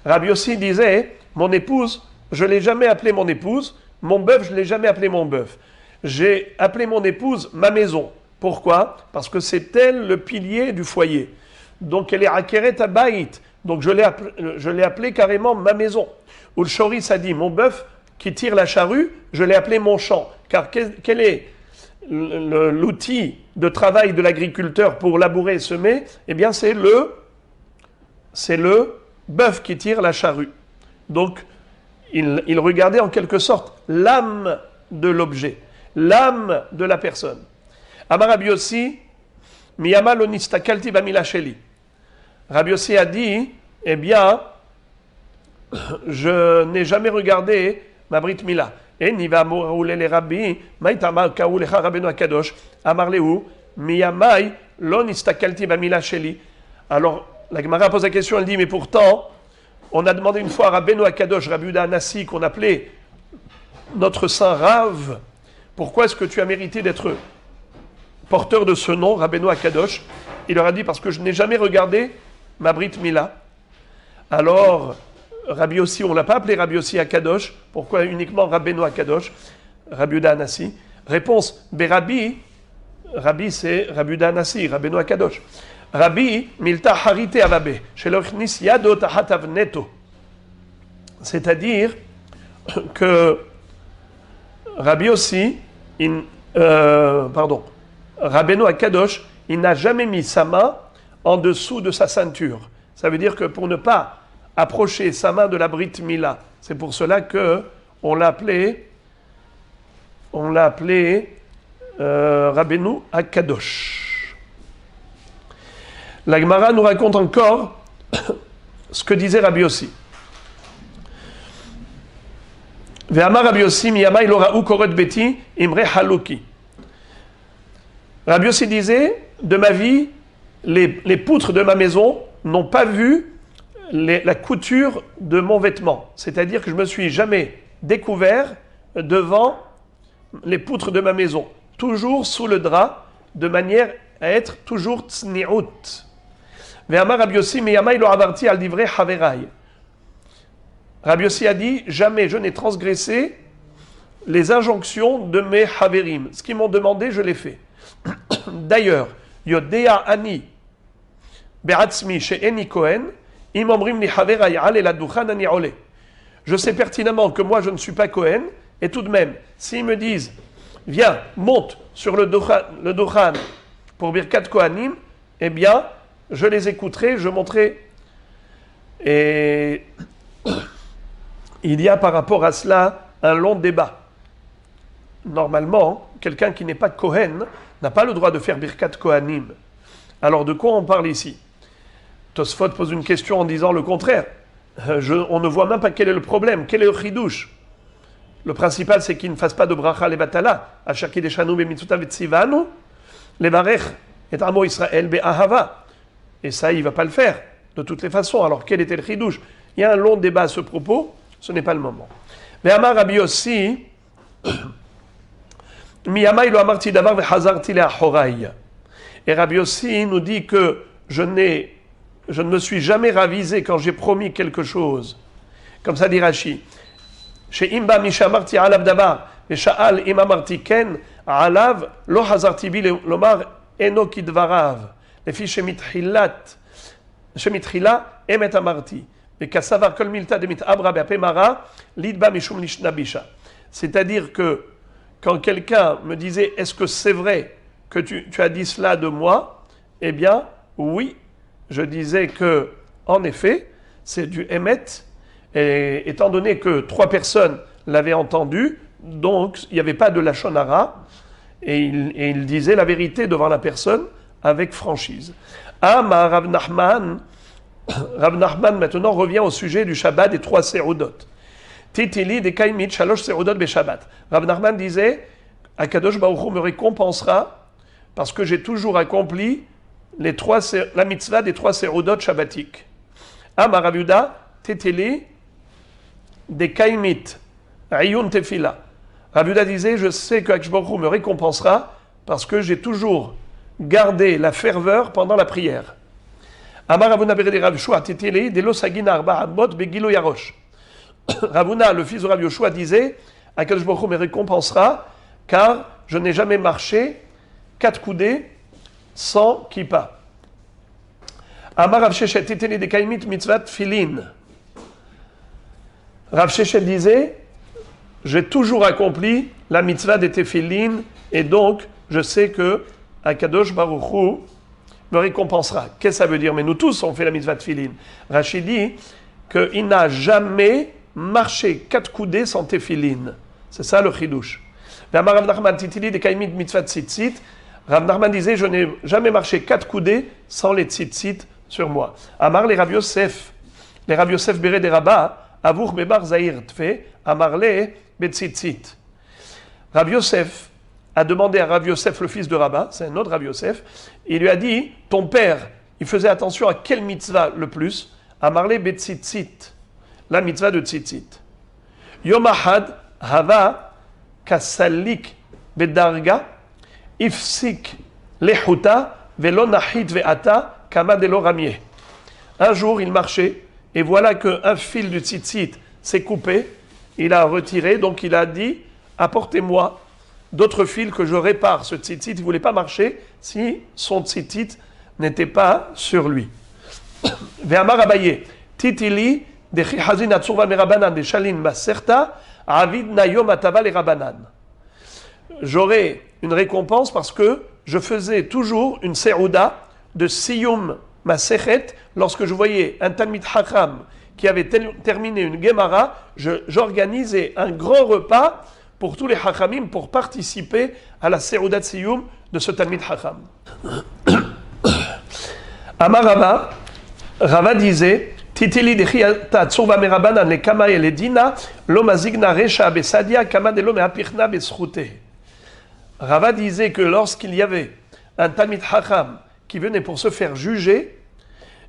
Rabbi Yossi disait, mon épouse, je ne l'ai jamais appelée mon épouse, mon bœuf, je ne l'ai jamais appelé mon bœuf. J'ai appelé mon épouse ma maison. Pourquoi? Parce que c'est elle le pilier du foyer. Donc elle est akeret abayit. Donc je l'ai appelé carrément ma maison. Ul shori sadi, mon bœuf qui tire la charrue, je l'ai appelé mon champ. Car quel est l'outil de travail de l'agriculteur pour labourer et semer? Eh bien, c'est le bœuf qui tire la charrue. Donc, il regardait en quelque sorte l'âme de l'objet, l'âme de la personne. Amar Rabbi Yossi, miyama lo nistakalti bamila sheli. Rabbi Yossi a dit, eh bien, je n'ai jamais regardé ma Brit Mila. Et niva mourule les rabbi, maïtama kaoulecha rabbeinu akadosh, amarleu, miyamai lo nistakalti bamila sheli. Alors, la Gemara pose la question, elle dit, mais pourtant, on a demandé une fois à Rabbeinu Akadosh, Rabbi Yehuda Anassi, qu'on appelait notre saint Rav, pourquoi est-ce que tu as mérité d'être porteur de ce nom, Rabbeinu Akadosh? Il leur a dit, parce que je n'ai jamais regardé ma Brit Mila. Alors, Rabbi Yossi, on ne l'a pas appelé Rabbi Yossi Akadosh, pourquoi uniquement Rabbeinu Akadosh, Rabbi Yehuda Anassi? Réponse, Berabi, Rabbi c'est Rabbi Yehuda Anassi, Rabbeinu Akadosh. Rabbi milta harite avabe, shelochnis yado tahatav neto. C'est-à-dire que Rabbi aussi, Rabbeinu Akadosh, il n'a jamais mis sa main en dessous de sa ceinture. Ça veut dire que pour ne pas approcher sa main de la Brit Mila, c'est pour cela que on l'a appelé Rabbeinu Akadosh. La Gemara nous raconte encore ce que disait Rabbi Yossi. Ve'amar Rabbi Yossi miyamai lo ra'u koret beti imre haluki. Rabbi Yossi disait, de ma vie, les poutres de ma maison n'ont pas vu la couture de mon vêtement. C'est-à-dire que je ne me suis jamais découvert devant les poutres de ma maison. Toujours sous le drap, de manière à être toujours tsni'ut. Ve'amar Rabbi Yossi meyamai lo avarti al divrei haverai. Rabbi Yossi a dit, jamais je n'ai transgressé les injonctions de mes haverim. Ce qu'ils m'ont demandé, je l'ai fait. D'ailleurs, Yodea ani be'atzmi she'eni kohen, im omrim li haverai ale la duchan ani ole. Je sais pertinemment que moi je ne suis pas Kohen, et tout de même, s'ils me disent, viens, monte sur le Duchan pour Birkat Kohanim, eh bien, je les écouterai, je monterai. Et il y a par rapport à cela un long débat. Normalement, quelqu'un qui n'est pas Kohen n'a pas le droit de faire Birkat Kohanim. Alors de quoi on parle ici? Tosfot pose une question en disant le contraire. On ne voit même pas quel est le problème, quel est le chidouche. Le principal, c'est qu'il ne fasse pas de bracha levatala. Ashaki deshanu bemitzvota vetzivanu levarech et amo Israël be'ahava. Et ça, il ne va pas le faire, de toutes les façons. Alors, quel était le chidouche? Il y a un long débat à ce propos, ce n'est pas le moment. Mais Amar Rabbi Yossi, miyamai lo amarti davar vechazarti le'achorai. Et Rabbi Yossi nous dit que je ne me suis jamais ravisé quand j'ai promis quelque chose. Comme ça dit Rashi. Chez Imba Mishamarti Alav Davar, et Sha'al Imamarti Ken, Alav, Lo Hazarti Bi Lomar Eno Kidvarav, les filles Shemithilat, Emet Amarti, et Kassavar Kol Milta Demit Abra Beapemara, Lidba Mishum Nishnabisha. C'est-à-dire que quand quelqu'un me disait, est-ce que c'est vrai que tu as dit cela de moi? Eh bien, oui. Je disais que, en effet, c'est du Emet, et étant donné que 3 personnes l'avaient entendu, donc il n'y avait pas de Lachon Hara, et il disait la vérité devant la personne avec franchise. Ama Rav Nachman maintenant revient au sujet du Shabbat des 3 Seudot. Titili de Kaimit Shalosh Seudot be Shabbat. Rav Nachman disait, Akadosh Baruch Hu me récompensera parce que j'ai toujours accompli la mitzvah des 3 Seudot shabbatiques. Ama Rav Yuda Titili des Kaimit, Ayun Tefila. Rav Yuda disait, je sais que Akadosh Baruch Hu me récompensera parce que j'ai toujours gardé la ferveur pendant la prière. Amar Ravuna Berede Rav Yoshua Titili de lo sagin arba amot begilo yarosh. Ravuna, le fils de Rav Yoshua, disait, Akadosh Baruch Hu me récompensera car je n'ai jamais marché 4 coudées sans kippa. Amar Rav Sheshet Titili de Kaimit mitzvat filin. Rav Sheshet disait, j'ai toujours accompli la mitzvah des tefillin et donc je sais que Akadosh Baruch Hu me récompensera. Qu'est-ce que ça veut dire? Mais nous tous on fait la mitzvah de tefillin. Rachid dit qu'il n'a jamais marché 4 coudées sans tefillin. C'est ça le chidouche. Rav Nachman Titili de Kaimit mitzvah tzitzit. Rav Nachman disait, je n'ai jamais marché 4 coudées sans les tzitzit sur moi. Amar les Rav Yosef Bere de Rabbah. Avour bebar zahir tfe, amarle betzitzit. Rav Yosef a demandé à Rav Yosef, le fils de Rabba, c'est un autre Rav Yosef, il lui a dit, ton père, il faisait attention à quelle mitzvah le plus? Amarle betzitzit, la mitzvah de tzitzit. Yom ahad hava kasalik bedarga, ifsik lehuta, velo nahit veata, kama delo ramie. Un jour, il marchait, et voilà qu'un fil du tzitzit s'est coupé, il a retiré, donc il a dit, apportez-moi d'autres fils que je répare ce tzitzit. Il ne voulait pas marcher si son tzitzit n'était pas sur lui. Ve'amar Abaye, titili de chihazin atsurva merabanan de shalin maserta, avid nayom atava les rabanan. J'aurai une récompense parce que je faisais toujours une serouda de siyum Masechet, lorsque je voyais un Talmid Chacham qui avait terminé une Gemara, j'organisais un grand repas pour tous les Chachamim pour participer à la Seroudat Siyum de ce Talmid Chacham. Amar Rava disait, Titili dechiyata tsurva merabanan le kama et le dina, lo mazigna resha besadia kama de lo meapirna beschute. Rava disait que lorsqu'il y avait un Talmid Chacham qui venait pour se faire juger,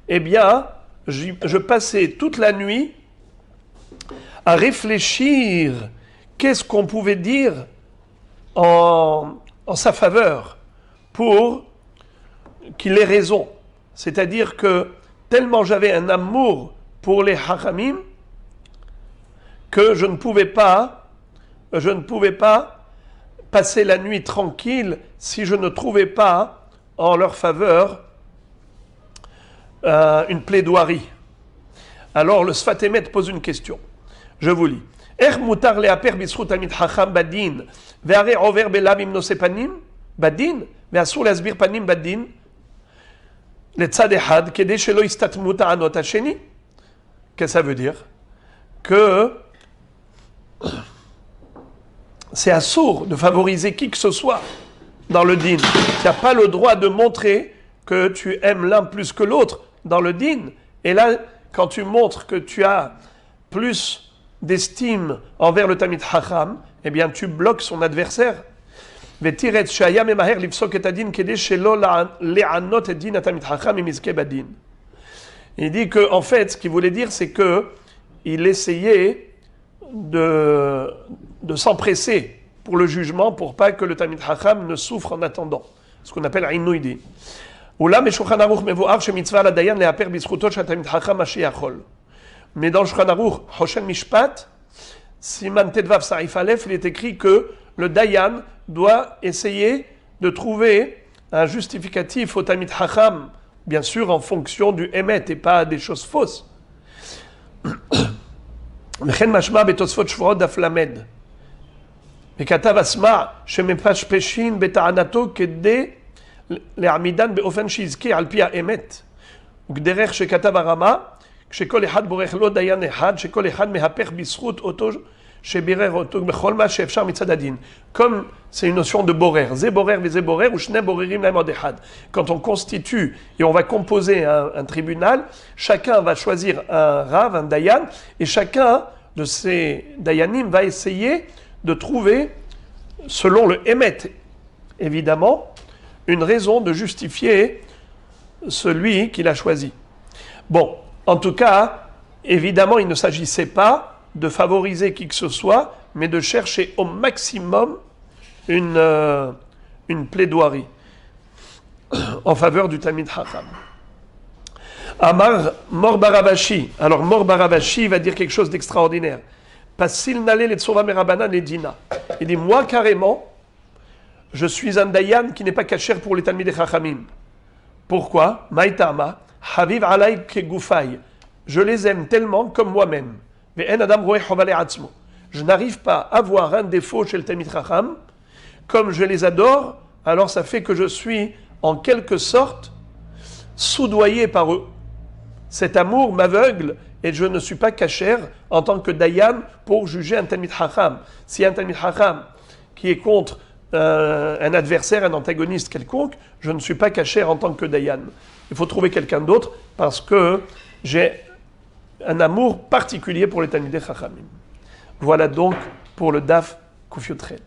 eh bien, je passais toute la nuit à réfléchir qu'est-ce qu'on pouvait dire en sa faveur pour qu'il ait raison. C'est-à-dire que tellement j'avais un amour pour les Hachamim que je ne pouvais pas passer la nuit tranquille si je ne trouvais pas en leur faveur une plaidoirie. Alors le Sfat Emet pose une question. Je vous lis. איך מותר לאפר בזכות תלמיד חכם בדין, והרי עובר בלאו עם נושא פנים בדין, ואסור להסביר פנים בדין לצד אחד, כדי שלא יסתתמו טענות השני? Qu'est-ce que ça veut dire? Que c'est assourd de favoriser qui que ce soit dans le din. Tu n'as pas le droit de montrer que tu aimes l'un plus que l'autre dans le din. Et là, quand tu montres que tu as plus d'estime envers le Talmid Chacham, eh bien tu bloques son adversaire. Il dit que en fait, ce qu'il voulait dire, c'est que il essayait de s'empresser pour le jugement, pour pas que le Talmid Chacham ne souffre en attendant. Ce qu'on appelle Inouidi. Mais dans le Shulchan Aruch, Hoshen Mishpat, Siman Tedvav Sarif Aleph, il est écrit que le Dayan doit essayer de trouver un justificatif au Talmid Chacham, bien sûr en fonction du Emet et pas des choses fausses. וכן משמע בתוספות שבועות דף למד. וכתב אסמע שמפשפשים בטענתו כדי להעמידן באופן שיזכה על פי האמת. וכדרך שכתב הרמה, כשכל אחד בורך לא דיין אחד, שכל אחד מהפך בזכות אותו שבירר אותו בכל מה שאפשר מצד הדין. Comme c'est une notion de borer, זה בורר וזה בורר, ושני בוררים להם עוד אחד. Quand on constitue et on va composer un tribunal, chacun va choisir un rav, un dayan, et chacun de ces dayanim va essayer de trouver, selon le émet, évidemment, une raison de justifier celui qu'il a choisi. Bon, en tout cas, évidemment, il ne s'agissait pas de favoriser qui que ce soit, mais de chercher au maximum une plaidoirie en faveur du Talmid Chacham. Amar Mor Baravashi. Alors Mor Baravashi va dire quelque chose d'extraordinaire. Pasil nale le tsova merabana le dina. Il dit, moi carrément, je suis un dayan qui n'est pas kasher pour les Talmid Chachamim. Pourquoi? Maïtama, Haviv alay kegufay. Je les aime tellement comme moi-même. Je n'arrive pas à voir un défaut chez le Talmid Chacham. Comme je les adore, alors ça fait que je suis en quelque sorte soudoyé par eux. Cet amour m'aveugle et je ne suis pas kasher en tant que dayan pour juger un Talmid Chacham. Si un Talmid Chacham qui est contre un adversaire, un antagoniste quelconque, je ne suis pas kasher en tant que dayan. Il faut trouver quelqu'un d'autre parce que j'ai un amour particulier pour les Talmidei Chachamim. Voilà donc pour le Daf Kuf Yud Chet.